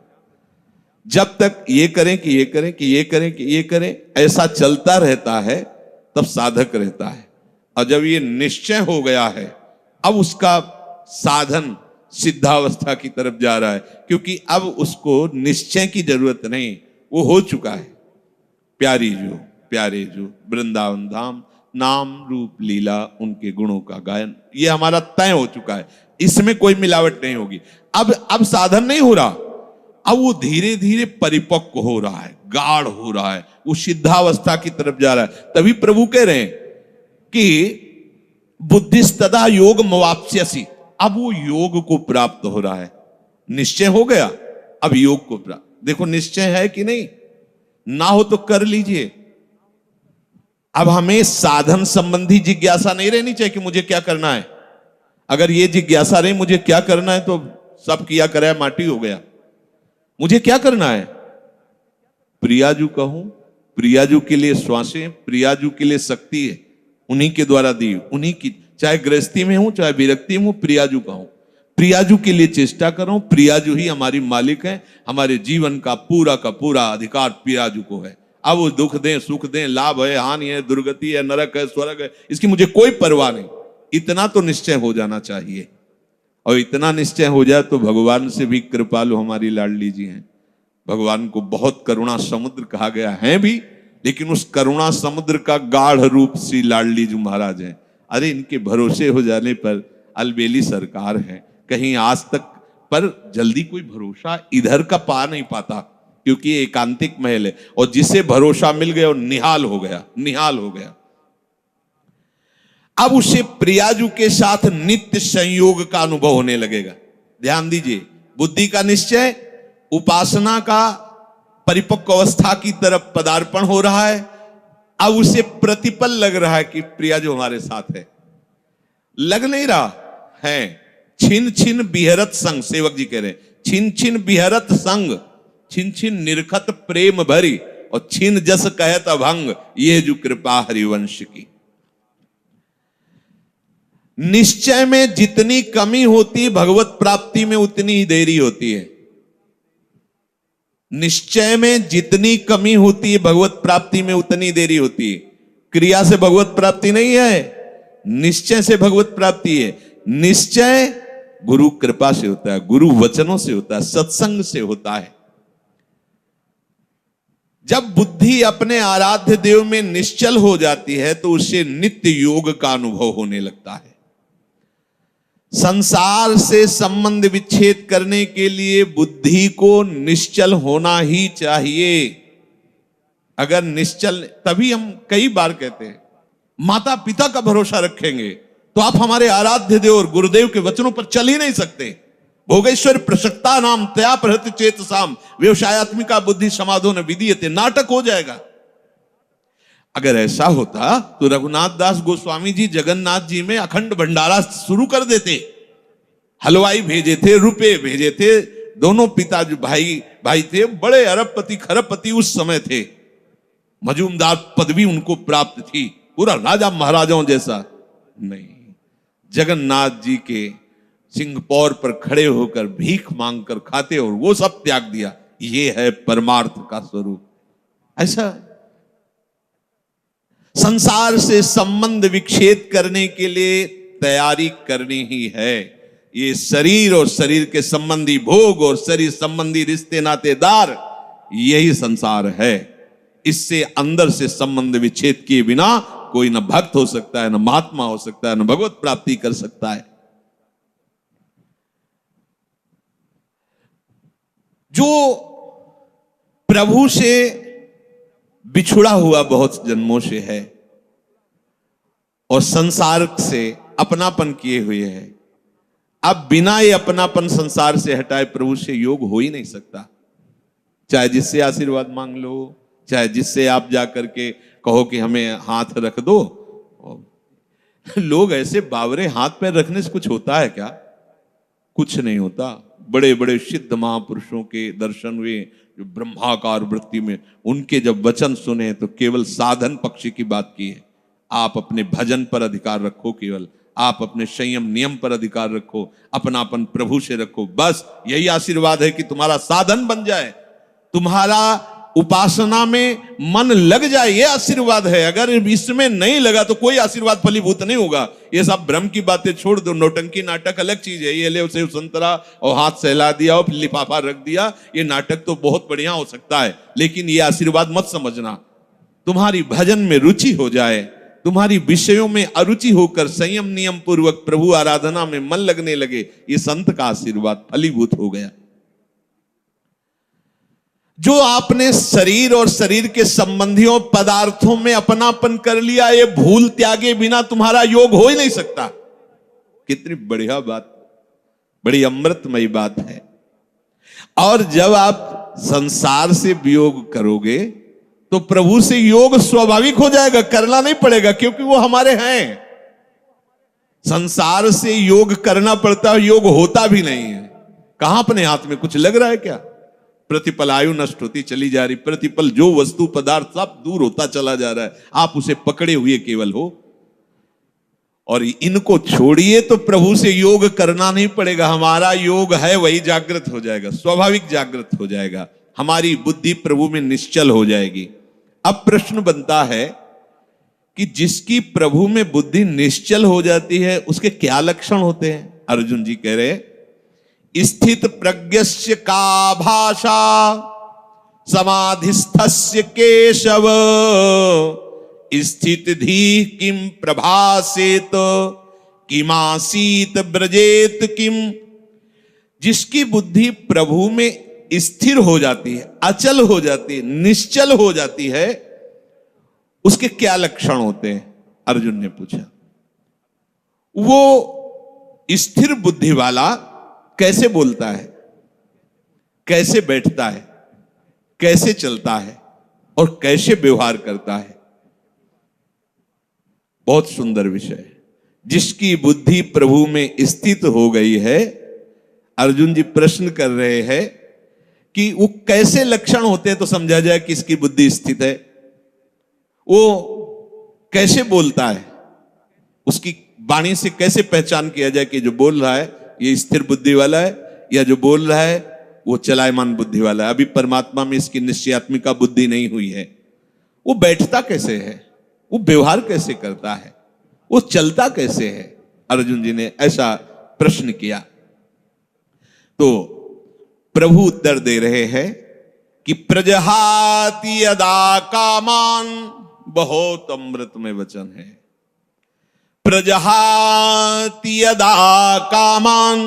जब तक ये करें कि ये करें कि ये करें कि ये करें ऐसा चलता रहता है तब साधक रहता है। और जब ये निश्चय हो गया है अब उसका साधन सिद्धावस्था की तरफ जा रहा है, क्योंकि अब उसको निश्चय की जरूरत नहीं, वो हो चुका है। प्यारे जो वृंदावन धाम, नाम रूप लीला उनके गुणों का गायन, ये हमारा तय हो चुका है। इसमें कोई मिलावट नहीं होगी। अब साधन नहीं हो रहा, अब वो धीरे धीरे परिपक्व हो रहा है, गाढ़ हो रहा है, वो सिद्धावस्था की तरफ जा रहा है। तभी प्रभु कह रहे हैं कि बुद्धिस्तदा योग मवाप्स्यसि, अब वो योग को प्राप्त हो रहा है। निश्चय हो गया, अब योग को प्राप्त। देखो निश्चय है कि नहीं, ना हो तो कर लीजिए। अब हमें साधन संबंधी जिज्ञासा नहीं रहनी चाहिए कि मुझे क्या करना है। अगर ये जिज्ञासा रही मुझे क्या करना है तो सब किया कराया माटी हो गया। मुझे क्या करना है, प्रियाजू कहूं, प्रियाजू के लिए श्वासें, प्रियाजू के लिए शक्ति है, उन्हीं के द्वारा दी, उन्हीं की, चाहे गृहस्थी में हूं चाहे विरक्ति में हूं, प्रियाजू कहूं, प्रियाजू के लिए चेष्टा करूं। प्रियाजू ही हमारी मालिक है, हमारे जीवन का पूरा अधिकार प्रियाजू को है। अब वो दुख दें सुख दें, लाभ है हानि है, दुर्गति है नरक है स्वर्ग है, इसकी मुझे कोई परवाह नहीं। इतना तो निश्चय हो जाना चाहिए। और इतना निश्चय हो जाए तो भगवान से भी कृपालु हमारी लाडली जी हैं। भगवान को बहुत करुणा समुद्र कहा गया है भी, लेकिन उस करुणा समुद्र का गाढ़ रूप श्री लाडली जी महाराज हैं। अरे इनके भरोसे हो जाने पर अलबेली सरकार है, कहीं आज तक पर जल्दी कोई भरोसा इधर का पा नहीं पाता, क्योंकि ये एकांतिक महल है। और जिसे भरोसा मिल गया वो निहाल हो गया, निहाल हो गया। अब उसे प्रियाजू के साथ नित्य संयोग का अनुभव होने लगेगा। ध्यान दीजिए, बुद्धि का निश्चय, उपासना का परिपक्व अवस्था की तरफ पदार्पण हो रहा है। अब उसे प्रतिपल लग रहा है कि प्रियाजू हमारे साथ है। लग नहीं रहा है, छिन छिन बिहरत संग, सेवक जी कह रहे हैं, छिन छिन बिहरत संग, छिन छिन निरखत प्रेम भरी, और छिन जस कहत अभंग, ये जो कृपा हरिवंश की। निश्चय में जितनी कमी होती भगवत प्राप्ति में उतनी ही देरी होती है। निश्चय में जितनी कमी होती है भगवत प्राप्ति में उतनी देरी होती है। क्रिया से भगवत प्राप्ति नहीं है, निश्चय से भगवत प्राप्ति है। निश्चय गुरु कृपा से होता है, गुरु वचनों से होता है, सत्संग से होता है। जब बुद्धि अपने आराध्य देव में निश्चल हो जाती है तो उसे नित्य योग का अनुभव होने लगता है। संसार से संबंध विच्छेद करने के लिए बुद्धि को निश्चल होना ही चाहिए। अगर निश्चल, तभी हम कई बार कहते हैं माता पिता का भरोसा रखेंगे तो आप हमारे आराध्य देव और गुरुदेव के वचनों पर चल ही नहीं सकते। भोगेश्वर प्रसक्ता नाम तया प्रहत चेत साम व्यवसायत्मिका बुद्धि समाधो न विधीयते, नाटक हो जाएगा। अगर ऐसा होता तो रघुनाथ दास गोस्वामी जी जगन्नाथ जी में अखंड भंडारा शुरू कर देते। हलवाई भेजे थे, रुपए भेजे थे, दोनों पिता जो भाई थे बड़े अरबपति खरबपति उस समय थे। मजूमदार पदवी उनको प्राप्त थी, पूरा राजा महाराजाओं जैसा नहीं। जगन्नाथ जी के सिंहपौर पर खड़े होकर भीख मांगकर खाते और वो सब त्याग दिया। ये है परमार्थ का स्वरूप। ऐसा संसार से संबंध विच्छेद करने के लिए तैयारी करनी ही है। ये शरीर और शरीर के संबंधी भोग और शरीर संबंधी रिश्ते नातेदार, यही संसार है। इससे अंदर से संबंध विच्छेद किए बिना कोई न भक्त हो सकता है, न महात्मा हो सकता है, न भगवत प्राप्ति कर सकता है। जो प्रभु से बिछुड़ा हुआ बहुत जन्मों से है और संसार से अपनापन किए हुए है, अब बिना ये अपनापन संसार से हटाए प्रभु से योग हो ही नहीं सकता। चाहे जिससे आशीर्वाद मांग लो, चाहे जिससे आप जाकर के कहो कि हमें हाथ रख दो। लोग ऐसे बावरे हाथ पैर रखने से कुछ होता है क्या? कुछ नहीं होता। बड़े बड़े सिद्ध महापुरुषों के दर्शन हुए जो ब्रह्माकार वृत्ति में, उनके जब वचन सुने तो केवल साधन पक्ष की बात की है। आप अपने भजन पर अधिकार रखो, केवल आप अपने संयम नियम पर अधिकार रखो, अपनापन प्रभु से रखो, बस यही आशीर्वाद है कि तुम्हारा साधन बन जाए, तुम्हारा उपासना में मन लग जाए, ये आशीर्वाद है। अगर इसमें नहीं लगा तो कोई आशीर्वाद फलीभूत नहीं होगा। ये सब भ्रम की बातें छोड़ दो। नौटंकी नाटक अलग चीज है। ये ले उसे संतरा और हाथ सहला दिया और फिर लिफाफा रख दिया, ये नाटक तो बहुत बढ़िया हो सकता है, लेकिन ये आशीर्वाद मत समझना। तुम्हारी भजन में रुचि हो जाए, तुम्हारी विषयों में अरुचि होकर संयम नियम पूर्वक प्रभु आराधना में मन लगने लगे, ये संत का आशीर्वाद फलीभूत हो गया। जो आपने शरीर और शरीर के संबंधियों पदार्थों में अपनापन कर लिया, ये भूल त्यागे बिना तुम्हारा योग हो ही नहीं सकता। कितनी बढ़िया बात, बड़ी अमृतमयी बात है। और जब आप संसार से वियोग करोगे तो प्रभु से योग स्वाभाविक हो जाएगा, करना नहीं पड़ेगा, क्योंकि वो हमारे हैं। संसार से योग करना पड़ता है, योग होता भी नहीं है। कहां अपने हाथ में कुछ लग रहा है क्या? प्रतिपल आयु नष्ट होती चली जा रही, प्रतिपल जो वस्तु पदार्थ सब दूर होता चला जा रहा है, आप उसे पकड़े हुए केवल हो। और इनको छोड़िए तो प्रभु से योग करना नहीं पड़ेगा। हमारा योग है वही जागृत हो जाएगा, स्वाभाविक जागृत हो जाएगा। हमारी बुद्धि प्रभु में निश्चल हो जाएगी। अब प्रश्न बनता है कि जिसकी प्रभु में बुद्धि निश्चल हो जाती है उसके क्या लक्षण होते हैं? अर्जुन जी कह रहे, स्थित प्रज्ञस्य का भाषा समाधिस्थस्य केशव, स्थित धी किम प्रभासेत किमासीत ब्रजेत किम। जिसकी बुद्धि प्रभु में स्थिर हो जाती है, अचल हो जाती है, निश्चल हो जाती है, उसके क्या लक्षण होते हैं? अर्जुन ने पूछा। वो स्थिर बुद्धि वाला कैसे बोलता है, कैसे बैठता है, कैसे चलता है और कैसे व्यवहार करता है? बहुत सुंदर विषय है। जिसकी बुद्धि प्रभु में स्थित हो गई है, अर्जुन जी प्रश्न कर रहे हैं कि वो कैसे लक्षण होते हैं तो समझा जाए कि इसकी बुद्धि स्थित है। वो कैसे बोलता है, उसकी वाणी से कैसे पहचान किया जाए कि जो बोल रहा है ये स्थिर बुद्धि वाला है, या जो बोल रहा है वो चलायमान बुद्धि वाला है। अभी परमात्मा में इसकी निश्चयात्मिका बुद्धि नहीं हुई है। वो बैठता कैसे है, वो व्यवहार कैसे करता है, वो चलता कैसे है? अर्जुन जी ने ऐसा प्रश्न किया तो प्रभु उत्तर दे रहे हैं कि प्रजहाति यदा कामान, बहुत अमृतमय वचन है। प्रजहाति यदा कामान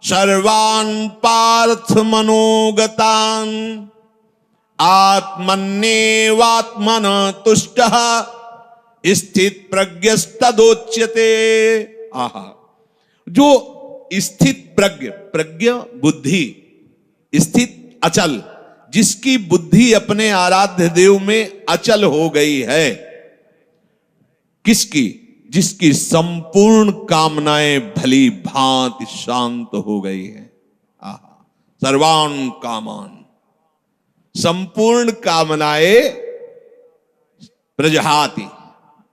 सर्वान् पार्थ मनोगतान् आत्मन्येवात्मन तुष्टः स्थित प्रज्ञस्तदोच्यते। आहा, जो स्थित प्रज्ञ बुद्धि, स्थित अचल, जिसकी बुद्धि अपने आराध्य देव में अचल हो गई है। किसकी? जिसकी संपूर्ण कामनाएं भली भांति शांत हो गई है। आहा, सर्वान कामान, संपूर्ण कामनाएं प्रजहाति,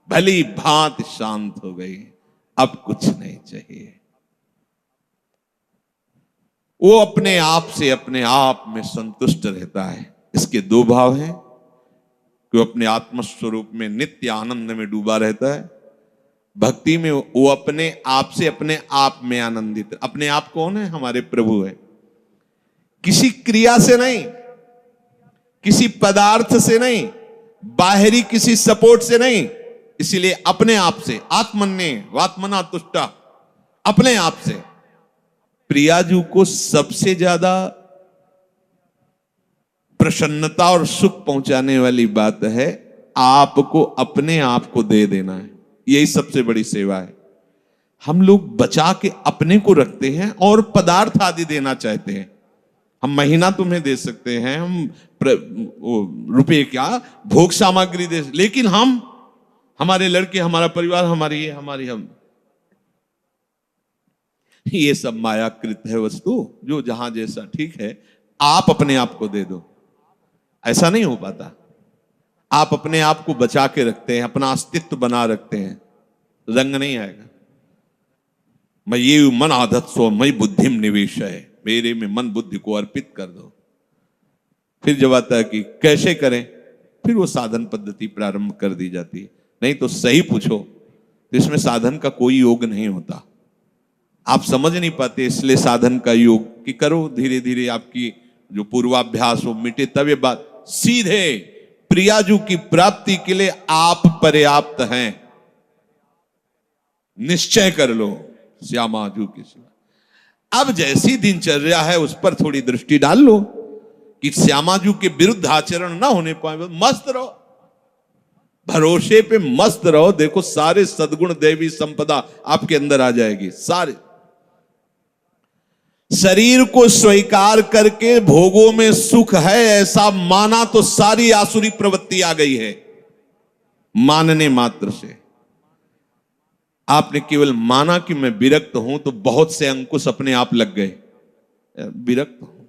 भली भांति शांत हो गई, अब कुछ नहीं चाहिए। वो अपने आप से अपने आप में संतुष्ट रहता है। इसके दो भाव हैं कि वो अपने आत्मस्वरूप में नित्य आनंद में डूबा रहता है। भक्ति में वो अपने आप से अपने आप में आनंदित। अपने आप कौन है? हमारे प्रभु है। किसी क्रिया से नहीं, किसी पदार्थ से नहीं, बाहरी किसी सपोर्ट से नहीं, इसीलिए अपने आप से, आत्मन्ने वात्मना तुष्टा, अपने आप से। प्रियाजू को सबसे ज्यादा प्रसन्नता और सुख पहुंचाने वाली बात है आपको अपने आप को दे देना है। यही सबसे बड़ी सेवा है। हम लोग बचा के अपने को रखते हैं और पदार्थ आदि देना चाहते हैं। हम महीना तुम्हें दे सकते हैं, हम रुपए क्या भोग सामग्री दे, लेकिन हम, हमारे लड़के, हमारा परिवार, हमारी ये, हमारी हम, ये सब मायाकृत है वस्तु, जो जहां जैसा ठीक है। आप अपने आप को दे दो, ऐसा नहीं हो पाता। आप अपने आप को बचा के रखते हैं, अपना अस्तित्व बना रखते हैं, रंग नहीं आएगा। मैं ये मन आदत सो मई बुद्धिम निवेश है, मेरे में मन बुद्धि को अर्पित कर दो। फिर जब आता है कि कैसे करें, फिर वो साधन पद्धति प्रारंभ कर दी जाती है। नहीं तो सही पूछो तो इसमें साधन का कोई योग नहीं होता। आप समझ नहीं पाते, इसलिए साधन का योग कि करो, धीरे धीरे आपकी जो पूर्वाभ्यास हो मिटे, तब ये बात। सीधे प्रियाजू की प्राप्ति के लिए आप पर्याप्त हैं, निश्चय कर लो श्यामाजू की सेवा। अब जैसी दिनचर्या है उस पर थोड़ी दृष्टि डाल लो कि श्यामाजू के विरुद्ध आचरण ना होने पाए। मस्त रहो, भरोसे पे मस्त रहो। देखो सारे सद्गुण देवी संपदा आपके अंदर आ जाएगी। सारे शरीर को स्वीकार करके भोगों में सुख है ऐसा माना तो सारी आसुरी प्रवृत्ति आ गई है। मानने मात्र से आपने केवल माना कि मैं विरक्त हूं तो बहुत से अंकुश अपने आप लग गए। विरक्त हूं,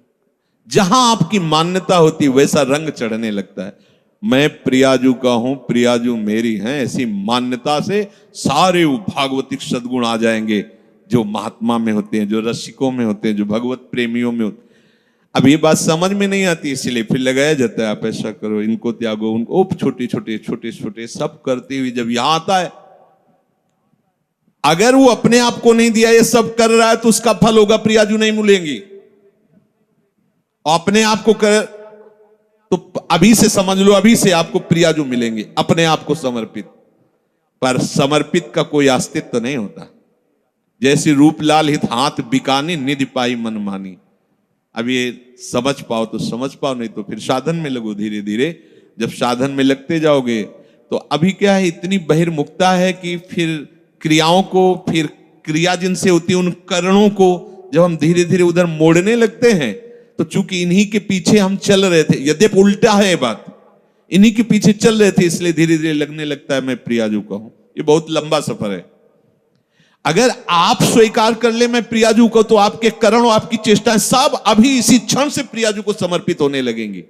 जहां आपकी मान्यता होती वैसा रंग चढ़ने लगता है। मैं प्रियाजू का हूं, प्रियाजू मेरी हैं, ऐसी मान्यता से सारे भागवतिक सद्गुण आ जाएंगे जो महात्मा में होते हैं, जो रसिकों में होते हैं, जो भगवत प्रेमियों में होते हैं। अब ये बात समझ में नहीं आती, इसीलिए फिर लगाया जाता है आप ऐसा करो, इनको त्यागो, उनको, छोटे छोटे छोटे छोटे सब करते हुए जब यहां आता है, अगर वो अपने आप को नहीं दिया, ये सब कर रहा है तो उसका फल होगा प्रियाजू नहीं मिलेंगी। अपने आप को कर तो अभी से समझ लो, अभी से आपको प्रियाजू मिलेंगे, अपने आप को समर्पित। पर समर्पित का कोई अस्तित्व नहीं होता। जैसे रूपलाल हित हाथ बिकानी, निधि पाई मन मानी। अब ये समझ पाओ तो समझ पाओ, नहीं तो फिर साधन में लगो। धीरे धीरे जब साधन में लगते जाओगे तो अभी क्या है, इतनी बहिर्मुखता है कि फिर क्रियाओं को, फिर क्रिया जिनसे होती है उन करणों को जब हम धीरे धीरे उधर मोड़ने लगते हैं, तो चूंकि इन्हीं के पीछे हम चल रहे थे, यद्यपि उल्टा है ये बात, इन्हीं के पीछे चल रहे थे, इसलिए धीरे धीरे लगने लगता है मैं प्रियाजू का हूं। ये बहुत लंबा सफर है। अगर आप स्वीकार कर ले मैं प्रियाजू को, तो आपके करण और आपकी चेष्टाएं सब अभी इसी क्षण से प्रियाजू को समर्पित होने लगेंगी।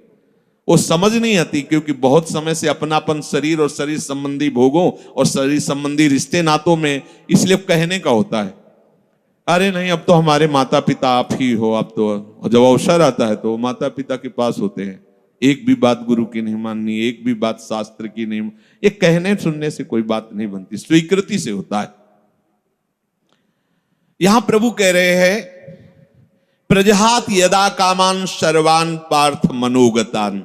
वो समझ नहीं आती, क्योंकि बहुत समय से अपनापन शरीर और शरीर संबंधी भोगों और शरीर संबंधी रिश्ते नातों में, इसलिए कहने का होता है अरे नहीं अब तो हमारे माता पिता आप ही हो। अब तो जब अवसर आता है तो माता पिता के पास होते हैं, एक भी बात गुरु की नहीं माननी, एक भी बात शास्त्र की नहीं। ये कहने सुनने से कोई बात नहीं बनती, स्वीकृति से होता है। यहां प्रभु कह रहे हैं प्रजहात यदा कामान सर्वान पार्थ मनोगतान।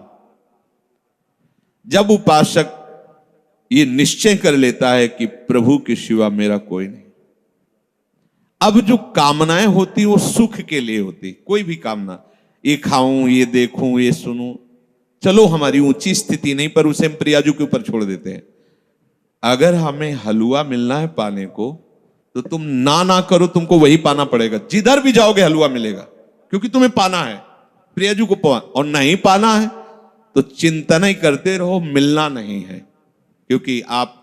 जब उपासक ये निश्चय कर लेता है कि प्रभु के सिवा मेरा कोई नहीं, अब जो कामनाएं होती वो सुख के लिए होती। कोई भी कामना, ये खाऊं, ये देखूं, ये सुनूं, चलो हमारी ऊंची स्थिति नहीं, पर उसे हम प्रियाजू के ऊपर छोड़ देते हैं। अगर हमें हलवा मिलना है पाने को, तो तुम ना करो, तुमको वही पाना पड़ेगा। जिधर भी जाओगे हलवा मिलेगा, क्योंकि तुम्हें पाना है प्रियाजू को। और नहीं पाना है तो चिंतन ही करते रहो, मिलना नहीं है। क्योंकि आप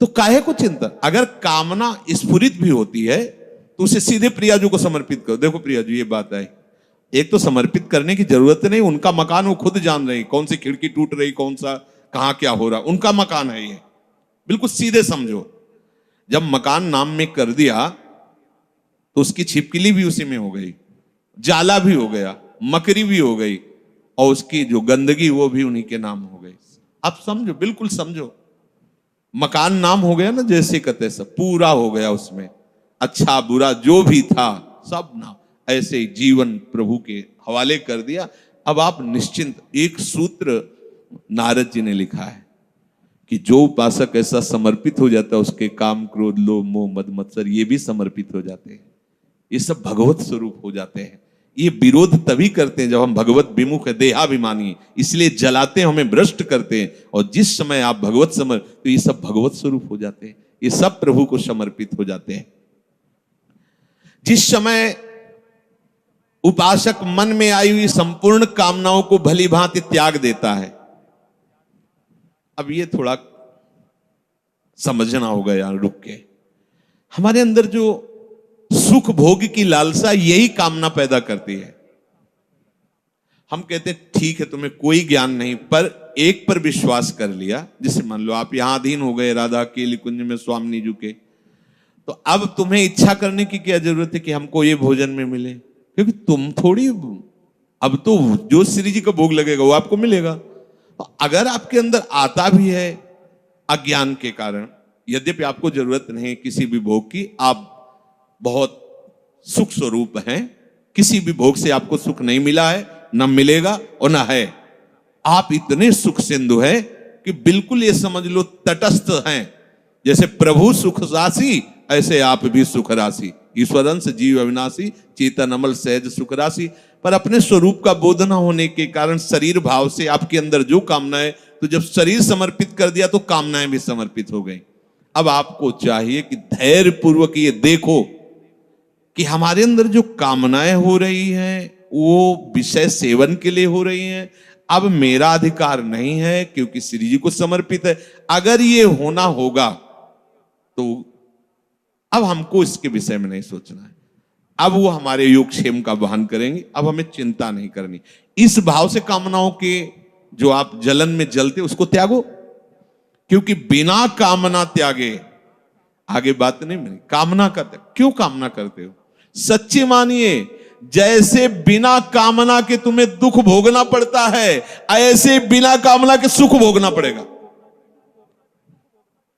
तो काहे को चिंतन, अगर कामना स्फुरित भी होती है तो उसे सीधे प्रियाजू को समर्पित करो। देखो प्रियाजू ये बात है, एक तो समर्पित करने की जरूरत नहीं, उनका मकान वो खुद जान रही, कौन सी खिड़की टूट रही, कौन सा कहां क्या हो रहा, उनका मकान है ये। बिल्कुल सीधे समझो, जब मकान नाम में कर दिया तो उसकी छिपकली भी उसी में हो गई, जाला भी हो गया, मकरी भी हो गई, और उसकी जो गंदगी वो भी उन्हीं के नाम हो गई। आप समझो, बिल्कुल समझो, मकान नाम हो गया ना, जैसे कहते सब पूरा हो गया उसमें, अच्छा बुरा जो भी था सब नाम। ऐसे ही जीवन प्रभु के हवाले कर दिया। अब आप निश्चिंत। एक सूत्र नारद जी ने लिखा है कि जो उपासक ऐसा समर्पित हो जाता है, उसके काम क्रोध लोभ मोह मद मत्सर ये भी समर्पित हो जाते हैं, ये सब भगवत स्वरूप हो जाते हैं। ये विरोध तभी करते हैं जब हम भगवत विमुख है, देहाभिमानी, इसलिए जलाते हैं, हमें भ्रष्ट करते हैं। और जिस समय आप भगवत समर्प, तो ये सब भगवत स्वरूप हो जाते हैं, ये सब प्रभु को समर्पित हो जाते हैं। जिस समय उपासक मन में आई हुई संपूर्ण कामनाओं को भली भांति त्याग देता है, अब ये थोड़ा समझना होगा यार रुक के, हमारे अंदर जो सुख भोग की लालसा यही कामना पैदा करती है। हम कहते हैं ठीक है तुम्हें कोई ज्ञान नहीं, पर एक पर विश्वास कर लिया, जैसे मान लो आप यहां अधीन हो गए राधा केली कुंज में स्वामी जी के, तो अब तुम्हें इच्छा करने की क्या जरूरत है कि हमको ये भोजन में मिले, क्योंकि तुम थोड़ी, अब तो जो श्री जी का भोग लगेगा वो आपको मिलेगा। अगर आपके अंदर आता भी है अज्ञान के कारण, यद्यपि आपको जरूरत नहीं किसी भी भोग की, आप बहुत सुख स्वरूप हैं, किसी भी भोग से आपको सुख नहीं मिला है, न मिलेगा और न है, आप इतने सुख सिंधु हैं कि बिल्कुल ये समझ लो तटस्थ हैं। जैसे प्रभु सुख राशि, ऐसे आप भी सुख राशि, ईश्वरंश जीव अविनाशी, चेतन अमल सहज सुख राशि। पर अपने स्वरूप का बोध न होने के कारण शरीर भाव से आपके अंदर जो कामनाएं, तो जब शरीर समर्पित कर दिया तो कामनाएं भी समर्पित हो गई। अब आपको चाहिए कि धैर्य पूर्वक ये देखो कि हमारे अंदर जो कामनाएं हो रही हैं वो विषय सेवन के लिए हो रही हैं। अब मेरा अधिकार नहीं है क्योंकि श्री जी को समर्पित है। अगर ये होना होगा तो अब हमको इसके विषय में नहीं सोचना है, अब वो हमारे योगक्षेम का वहन करेंगे, अब हमें चिंता नहीं करनी। इस भाव से कामनाओं के जो आप जलन में जलते उसको त्यागो, क्योंकि बिना कामना त्यागे आगे बात नहीं मिली। कामना का त्याग, क्यों कामना करते हो? सच्ची मानिए, जैसे बिना कामना के तुम्हें दुख भोगना पड़ता है, ऐसे बिना कामना के सुख भोगना पड़ेगा।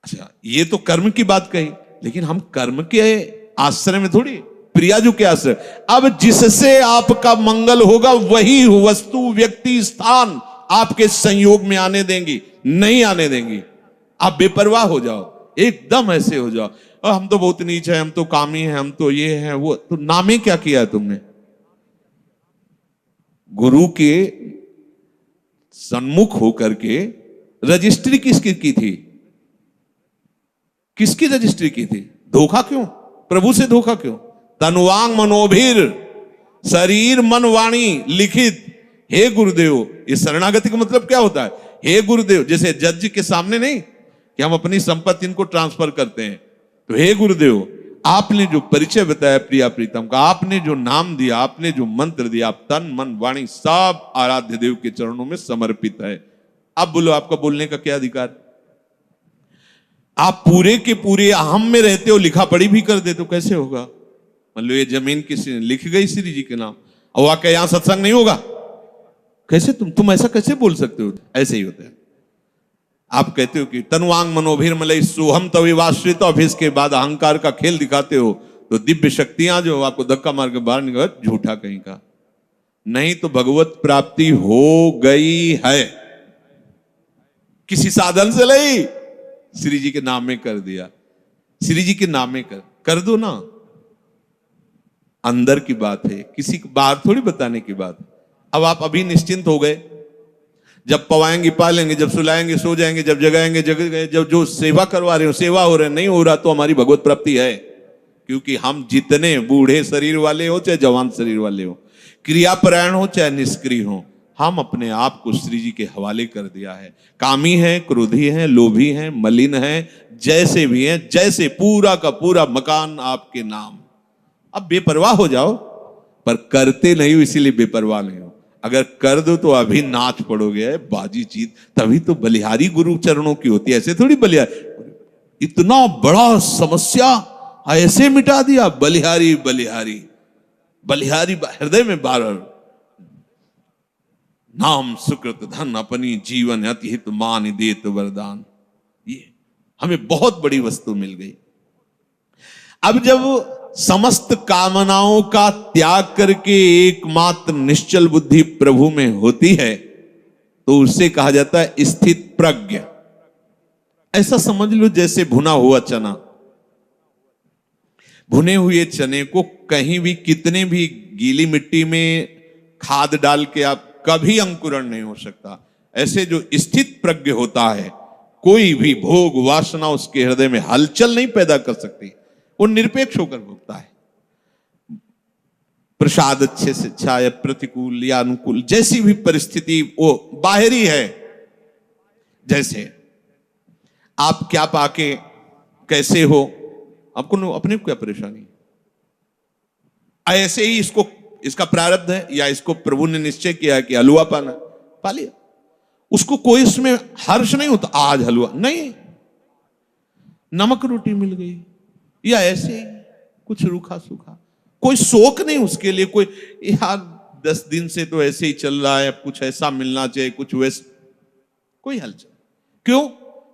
अच्छा, ये तो कर्म की बात कही, लेकिन हम कर्म के आश्रय में थोड़ी, प्रियाजू के आश्रय। अब जिससे आपका मंगल होगा वही वस्तु व्यक्ति स्थान आपके संयोग में आने देंगी, नहीं आने देंगी। आप बेपरवाह हो जाओ, एकदम ऐसे हो जाओ, हम तो बहुत नीच है, हम तो कामी हैं, हम तो ये हैं वो, तो नामे क्या किया है तुमने? गुरु के सन्मुख होकर के रजिस्ट्री किसकी की थी? किसकी रजिस्ट्री की थी? धोखा क्यों? प्रभु से धोखा क्यों? तनुवांग मनोभिर, शरीर मन वाणी लिखित, हे गुरुदेव। ये शरणागति का मतलब क्या होता है? हे गुरुदेव, जैसे जज के सामने नहीं कि हम अपनी संपत्ति इनको ट्रांसफर करते हैं, तो हे गुरुदेव आपने जो परिचय बताया प्रिया प्रीतम का, आपने जो नाम दिया, आपने जो मंत्र दिया, आप तन मन वाणी सब आराध्य देव के चरणों में समर्पित है। अब बोलो आपका बोलने का क्या अधिकार? आप पूरे के पूरे अहम में रहते हो, लिखा पढ़ी भी कर दे तो कैसे होगा? मान लो ये जमीन किसी ने लिख गई श्री जी के नाम, और वाकई यहां सत्संग नहीं होगा, कैसे तुम ऐसा कैसे बोल सकते हो? ऐसे ही होता है। आप कहते हो कि तनुवांग मनोभिर मलय सोहम तविवाश्रित, और फिर इसके बाद अहंकार का खेल दिखाते हो, तो दिव्य शक्तियां जो आपको धक्का मार के बाहर निकल, झूठा कहीं का। नहीं तो भगवत प्राप्ति हो गई है, किसी साधन से नहीं, श्री जी के नाम में कर दिया। श्री जी के नाम में कर दो ना, अंदर की बात है, किसी को बाहर थोड़ी बताने की बात। अब आप अभी निश्चिंत हो गए, जब पवाएंगे पालेंगे, जब सुलाएंगे सो जाएंगे, जब जगाएंगे जग गए, जब जो सेवा करवा रहे हो सेवा हो रहे, नहीं हो रहा तो हमारी भगवत प्राप्ति है। क्योंकि हम जितने बूढ़े शरीर वाले हो चाहे जवान शरीर वाले हो, क्रियापरायण हो चाहे निष्क्रिय हो, हम अपने आप को श्री जी के हवाले कर दिया है। कामी हैं, क्रोधी हैं, लोभी हैं, मलिन हैं, जैसे भी हैं, जैसे पूरा का पूरा मकान आपके नाम। अब बेपरवाह हो जाओ, पर करते नहीं हो इसीलिए बेपरवाह नहीं हो। अगर कर दो तो अभी नाच पड़ोगे, बाजी जीत। तभी तो बलिहारी गुरु चरणों की होती है, ऐसे थोड़ी बलिहारी। इतना बड़ा समस्या ऐसे मिटा दिया, बलिहारी बलिहारी बलिहारी हृदय में बार नाम सुकृत धन अपनी जीवन अति हित मान देत वरदान। ये हमें बहुत बड़ी वस्तु मिल गई। अब जब समस्त कामनाओं का त्याग करके एकमात्र निश्चल बुद्धि प्रभु में होती है तो उसे कहा जाता है स्थित प्रज्ञ। ऐसा समझ लो जैसे भुना हुआ चना, भुने हुए चने को कहीं भी कितने भी गीली मिट्टी में खाद डाल के आप कभी अंकुरण नहीं हो सकता। ऐसे जो स्थित प्रज्ञ होता है, कोई भी भोग वासना उसके हृदय में हलचल नहीं पैदा कर सकती, वो निरपेक्ष होकर भोगता है। प्रसाद अच्छे से अच्छा या प्रतिकूल या अनुकूल, जैसी भी परिस्थिति वो बाहरी है। जैसे आप क्या पाके कैसे हो, आपको अपने को क्या परेशानी, ऐसे ही इसको इसका प्रारब्ध है या इसको प्रभु ने निश्चय किया है कि हलवा पाना, पा लिया। उसको कोई इसमें हर्ष नहीं होता आज हलवा नहीं, नमक रोटी मिल गई या ऐसे ही कुछ रूखा सूखा, कोई शोक नहीं उसके लिए। कोई यार 10 दिन से तो ऐसे ही चल रहा है, कुछ ऐसा मिलना चाहिए, कुछ वैसे, कोई हलचल। क्यों?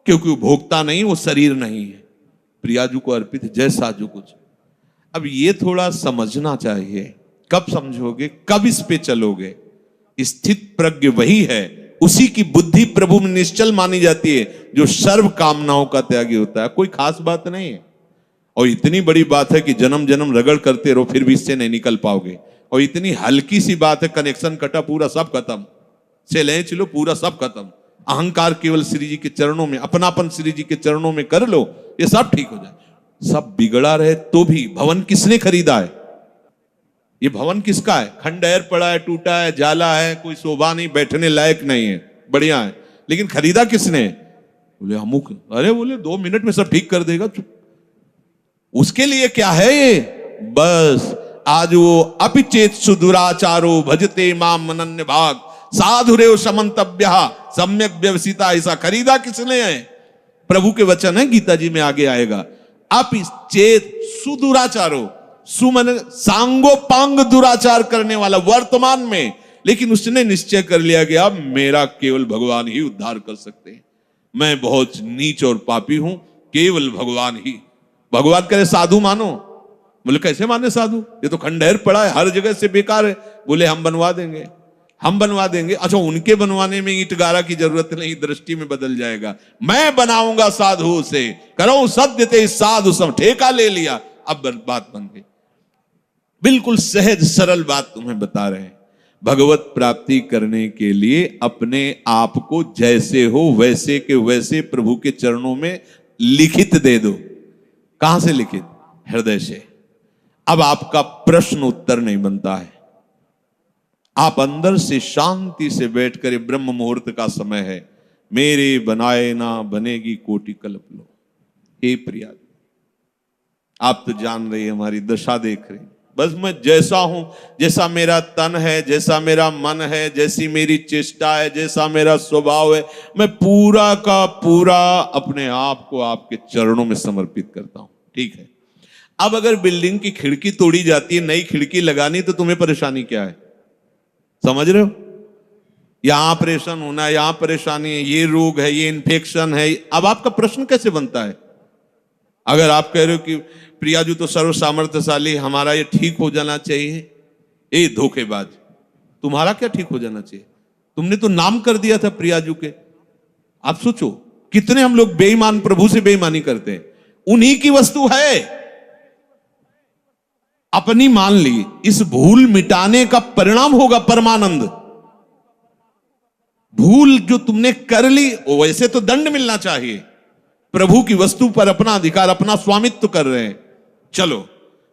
क्योंकि वो भोगता नहीं, वो शरीर नहीं है, प्रियाजू को अर्पित है, जैसा जो कुछ। अब ये थोड़ा समझना चाहिए। कब समझोगे, कब इस पे चलोगे? स्थित प्रज्ञ वही है, उसी की बुद्धि प्रभु में निश्चल मानी जाती है जो सर्व कामनाओं का त्यागी होता है। कोई खास बात नहीं है, और इतनी बड़ी बात है कि जन्म जन्म रगड़ करते रहो फिर भी इससे नहीं निकल पाओगे। और इतनी हल्की सी बात है, कनेक्शन कटा पूरा सब खत्म, से ले चलो पूरा सब खत्म। अहंकार केवल श्री जी के चरणों में, अपनापन श्री जी के चरणों में कर लो, ये सब ठीक हो जाए। सब बिगड़ा रहे तो भी भवन किसने खरीदा है? ये भवन किसका है? खंडहर पड़ा है, टूटा है, जाला है, कोई शोभा नहीं, बैठने लायक नहीं है, बढ़िया है, लेकिन खरीदा किसने? बोले अमुक। अरे बोले 2 मिनट में सब ठीक कर देगा। उसके लिए क्या है ये? बस आज वो अपिचेत सुदुराचारो भजते माम अनन्य भाग साधुरेव समन्तव्य सम्यक व्यवसिता। ऐसा खरीदा किसने है? प्रभु के वचन है, गीता जी में आगे आएगा। अपिचेत सुदुराचारो, सुमन सांगोपांग दुराचार करने वाला वर्तमान में, लेकिन उसने निश्चय कर लिया कि अब मेरा केवल भगवान ही उद्धार कर सकते हैं, मैं बहुत नीच और पापी हूं, केवल भगवान ही। भगवान करे साधु मानो। बोले कैसे माने साधु, ये तो खंडहर पड़ा है, हर जगह से बेकार है। बोले हम बनवा देंगे, हम बनवा देंगे। अच्छा, उनके बनवाने में ईंट गारा की जरूरत नहीं, दृष्टि में बदल जाएगा। मैं बनाऊंगा साधु से, करो सत्य ते साधु सब, ठेका ले लिया, अब बात बन गई। बिल्कुल सहज सरल बात तुम्हें बता रहे हैं। भगवत प्राप्ति करने के लिए अपने आप को जैसे हो वैसे के वैसे प्रभु के चरणों में लिखित दे दो। कहां से लिखित? हृदय से। अब आपका प्रश्न उत्तर नहीं बनता है, आप अंदर से शांति से बैठकर, ब्रह्म मुहूर्त का समय है, मेरे बनाए ना बनेगी कोटि कल्प लो। हे प्रिया, आप तो जान रही है, हमारी दशा देख रही, बस मैं जैसा हूं, जैसा मेरा तन है, जैसा मेरा मन है, जैसी मेरी चेष्टा है, जैसा मेरा स्वभाव है, मैं पूरा का पूरा अपने आप को आपके चरणों में समर्पित करता हूं। ठीक है, अब अगर बिल्डिंग की खिड़की तोड़ी जाती है, नई खिड़की लगानी, तो तुम्हें परेशानी क्या है? समझ रहे हो? यहां ऑपरेशन होना है, यहां परेशानी है, ये रोग है, ये इन्फेक्शन है। अब आपका प्रश्न कैसे बनता है? अगर आप कह रहे हो कि प्रियाजू तो सर्व सामर्थ्यशाली, हमारा ये ठीक हो जाना चाहिए, ए धोखेबाज, तुम्हारा क्या ठीक हो जाना चाहिए? तुमने तो नाम कर दिया था प्रियाजू के। आप सोचो कितने हम लोग बेईमान, प्रभु से बेईमानी करते हैं। उन्हीं की वस्तु है, अपनी मान ली। इस भूल मिटाने का परिणाम होगा परमानंद। भूल जो तुमने कर ली, वैसे तो दंड मिलना चाहिए। प्रभु की वस्तु पर अपना अधिकार, अपना स्वामित्व कर रहे हैं, चलो,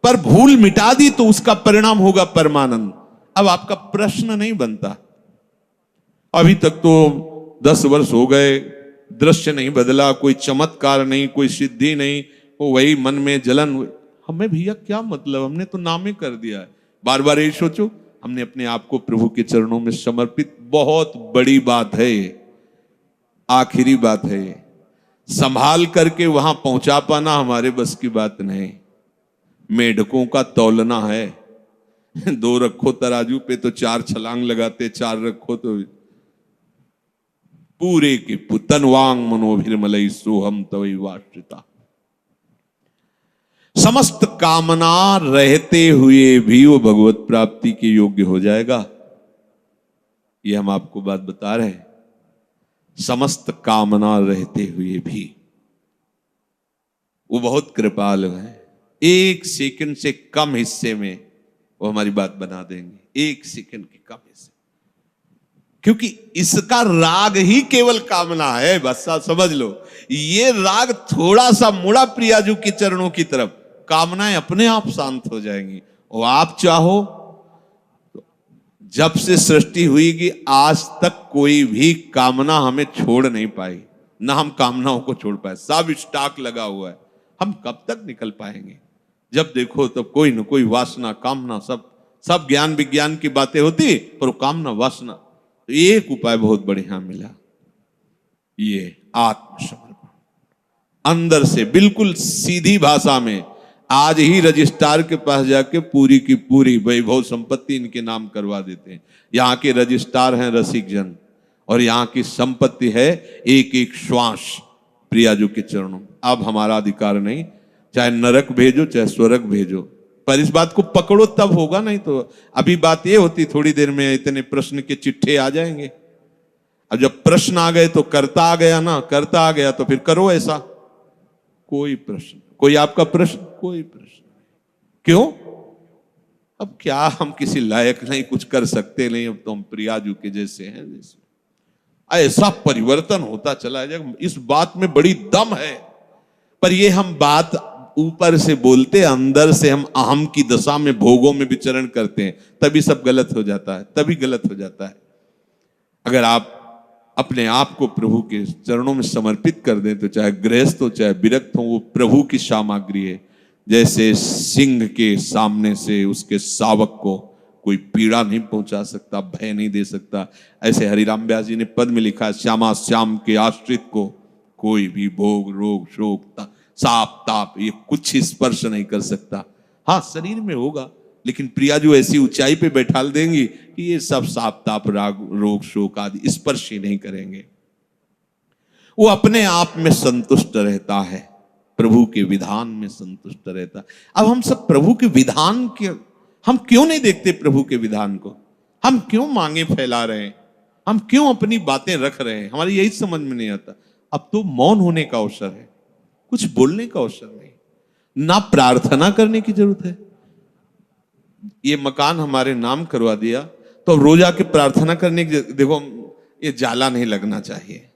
पर भूल मिटा दी तो उसका परिणाम होगा परमानंद। अब आपका प्रश्न नहीं बनता। अभी तक तो 10 वर्ष हो गए, दृश्य नहीं बदला, कोई चमत्कार नहीं, कोई सिद्धि नहीं, वो वही मन में जलन। हमें भैया क्या मतलब, हमने तो नाम ही कर दिया है। बार बार यही सोचो, हमने अपने आप को प्रभु के चरणों में समर्पित, बहुत बड़ी बात है ये, आखिरी बात है ये। संभाल करके वहां पहुंचा पाना हमारे बस की बात नहीं। मेढकों का तौलना है, 2 रखो तराजू पे तो 4 छलांग लगाते, 4 रखो तो पूरे के तनवांग मनोभिर्मलई सोहम तवै वाश्रिता। समस्त कामना रहते हुए भी वो भगवत प्राप्ति के योग्य हो जाएगा। ये हम आपको बात बता रहे हैं। समस्त कामना रहते हुए भी वो बहुत कृपालु है। 1 सेकंड से कम हिस्से में वो हमारी बात बना देंगे, 1 सेकंड के कम हिस्से, क्योंकि इसका राग ही केवल कामना है। बस आप समझ लो, ये राग थोड़ा सा मुड़ा प्रियाजू के चरणों की तरफ, कामनाएं अपने आप शांत हो जाएंगी। और आप चाहो तो जब से सृष्टि हुई कि आज तक कोई भी कामना हमें छोड़ नहीं पाई, ना हम कामनाओं को छोड़ पाए। सब स्टॉक लगा हुआ है, हम कब तक निकल पाएंगे? जब देखो तब कोई न कोई वासना कामना, सब ज्ञान विज्ञान की बातें होती, पर कामना वासना। तो एक उपाय बहुत बढ़िया मिला, ये आत्मसमर्पण। अंदर से बिल्कुल सीधी भाषा में आज ही रजिस्ट्रार के पास जाके पूरी की पूरी वैभव संपत्ति इनके नाम करवा देते हैं। यहाँ के रजिस्ट्रार हैं रसिक जन, और यहाँ की संपत्ति है एक एक श्वास प्रियाजू के चरणों। अब हमारा अधिकार नहीं, चाहे नरक भेजो चाहे स्वर्ग भेजो, पर इस बात को पकड़ो तब होगा, नहीं तो अभी बात ये होती थोड़ी देर में इतने प्रश्न के चिट्ठे आ जाएंगे। अब जब प्रश्न आ गए तो करता आ गया ना, करता आ गया तो फिर करो ऐसा। कोई प्रश्न, कोई आपका प्रश्न, कोई प्रश्न क्यों? अब क्या हम किसी लायक नहीं, कुछ कर सकते नहीं, अब तो हम प्रियाजू के जैसे हैं। जैसे ऐसा परिवर्तन होता चला जाएगा, इस बात में बड़ी दम है। पर ये हम बात ऊपर से बोलते, अंदर से हम अहम की दशा में भोगों में विचरण करते हैं, तभी सब गलत हो जाता है, तभी गलत हो जाता है। अगर आप अपने आप को प्रभु के चरणों में समर्पित कर दें तो चाहे गृहस्थ हो चाहे विरक्त हो, वो प्रभु की सामग्री है। जैसे सिंह के सामने से उसके शावक को कोई पीड़ा नहीं पहुंचा सकता, भय नहीं दे सकता, ऐसे हरिराम व्यास जी ने पद में लिखा है, श्यामा श्याम के आश्रित को कोई भी भोग रोग शोक साप ताप ये कुछ स्पर्श नहीं कर सकता। हाँ, शरीर में होगा, लेकिन प्रियाजू ऐसी ऊंचाई पे बैठाल देंगी कि ये सब साप ताप राग रोग शोक आदि स्पर्श ही नहीं करेंगे। वो अपने आप में संतुष्ट रहता है, प्रभु के विधान में संतुष्ट रहता है। अब हम सब प्रभु के विधान के, हम क्यों नहीं देखते प्रभु के विधान को? हम क्यों मांगे फैला रहे हैं? हम क्यों अपनी बातें रख रहे हैं? हमारी यही समझ में नहीं आता। अब तो मौन होने का अवसर है, कुछ बोलने का अवसर नहीं, ना प्रार्थना करने की जरूरत है। ये मकान हमारे नाम करवा दिया तो अब रोज आके प्रार्थना करने की, देखो ये जाला नहीं लगना चाहिए,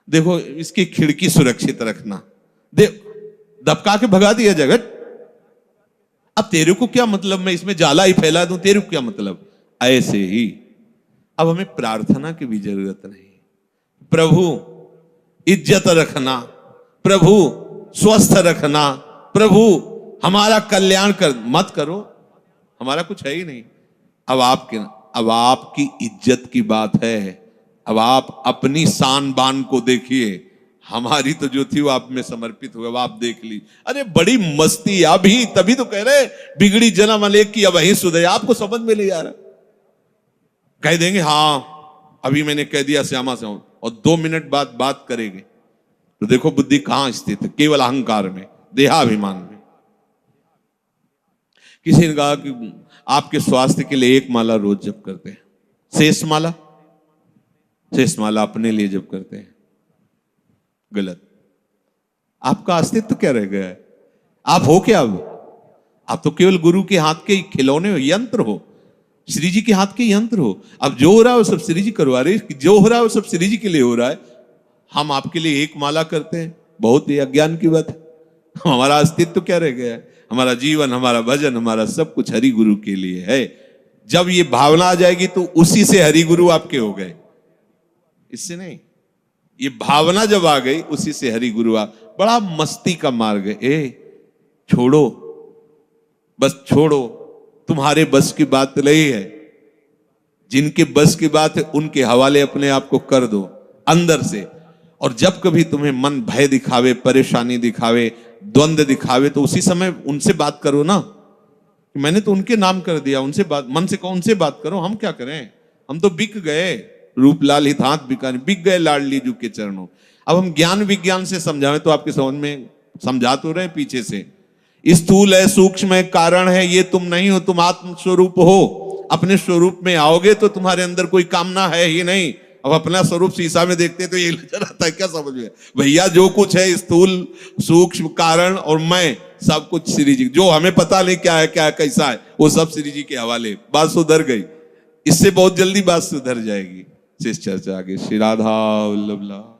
देखो इसकी खिड़की सुरक्षित रखना, दबका के भगा दिया जाएगा। अब तेरे को क्या मतलब, मैं इसमें जाला ही फैला दूं, तेरे को क्या मतलब? ऐसे ही अब हमें प्रार्थना की भी जरूरत नहीं। प्रभु इज्जत रखना, प्रभु स्वस्थ रखना, प्रभु हमारा कल्याण कर मत करो, हमारा कुछ है ही नहीं। अब आपकी इज्जत की बात है, अब आप अपनी शान बान को देखिए। हमारी तो जो थी वो आप में समर्पित हो गया, आप देख ली। अरे बड़ी मस्ती, अभी तभी तो कह रहे बिगड़ी जन्म अनेक की अब वही सुधे। आपको समझ में नहीं आ रहा, कह देंगे हाँ अभी मैंने कह दिया श्यामा से, और 2 मिनट बाद बात करेंगे तो देखो बुद्धि कहां स्थित है, केवल अहंकार में, देहाभिमान में। किसी ने कहा कि आपके स्वास्थ्य के लिए 1 माला रोज जप करते हैं, शेष माला अपने लिए जप करते हैं। गलत। आपका अस्तित्व क्या रह गया है? आप हो क्या? अब आप तो केवल गुरु के हाथ के खिलौने हो, यंत्र हो, श्री जी के हाथ के यंत्र हो। अब जो हो रहा है वो सब श्री जी करवा रहे, जो हो रहा है वो सब श्री जी के लिए हो रहा है। हम आपके लिए 1 माला करते हैं, बहुत ही अज्ञान की बात है। हमारा अस्तित्व क्या रह गया है? हमारा जीवन, हमारा भजन, हमारा सब कुछ हरि गुरु के लिए है। जब ये भावना आ जाएगी तो उसी से हरि गुरु आपके हो गए, इससे नहीं। ये भावना जब आ गई उसी से हरि गुरु आ। बड़ा मस्ती का मार्ग है। छोड़ो, बस छोड़ो, तुम्हारे बस की बात नहीं है। जिनके बस की बात है उनके हवाले अपने आप को कर दो अंदर से। और जब कभी तुम्हें मन भय दिखावे, परेशानी दिखावे, द्वंद्व दिखावे, तो उसी समय उनसे बात करो ना। मैंने तो उनके नाम कर दिया, उनसे बात, मन से कहो उनसे बात करो, हम क्या करें, हम तो बिक गए, रूपलाल हित हाथ बिका, बिक गए लाडली जू के चरणों। अब हम ज्ञान विज्ञान से समझावें तो आपके समझ में समझा तो रहे पीछे से। स्थूल है, सूक्ष्म है, कारण है, ये तुम नहीं हो, तुम आत्म स्वरूप हो। अपने स्वरूप में आओगे तो तुम्हारे अंदर कोई कामना है ही नहीं। अब अपना स्वरूप शीशा में देखते तो ये नजर आता है, क्या समझ में भैया, जो कुछ है स्थूल सूक्ष्म कारण और मैं, सब कुछ श्री जी, जो हमें पता नहीं क्या है क्या कैसा है, वो सब श्री जी के हवाले। बात सुधर गई, इससे बहुत जल्दी बात सुधर जाएगी। शेष चर्चा आगे। श्री राधा वल्लभ।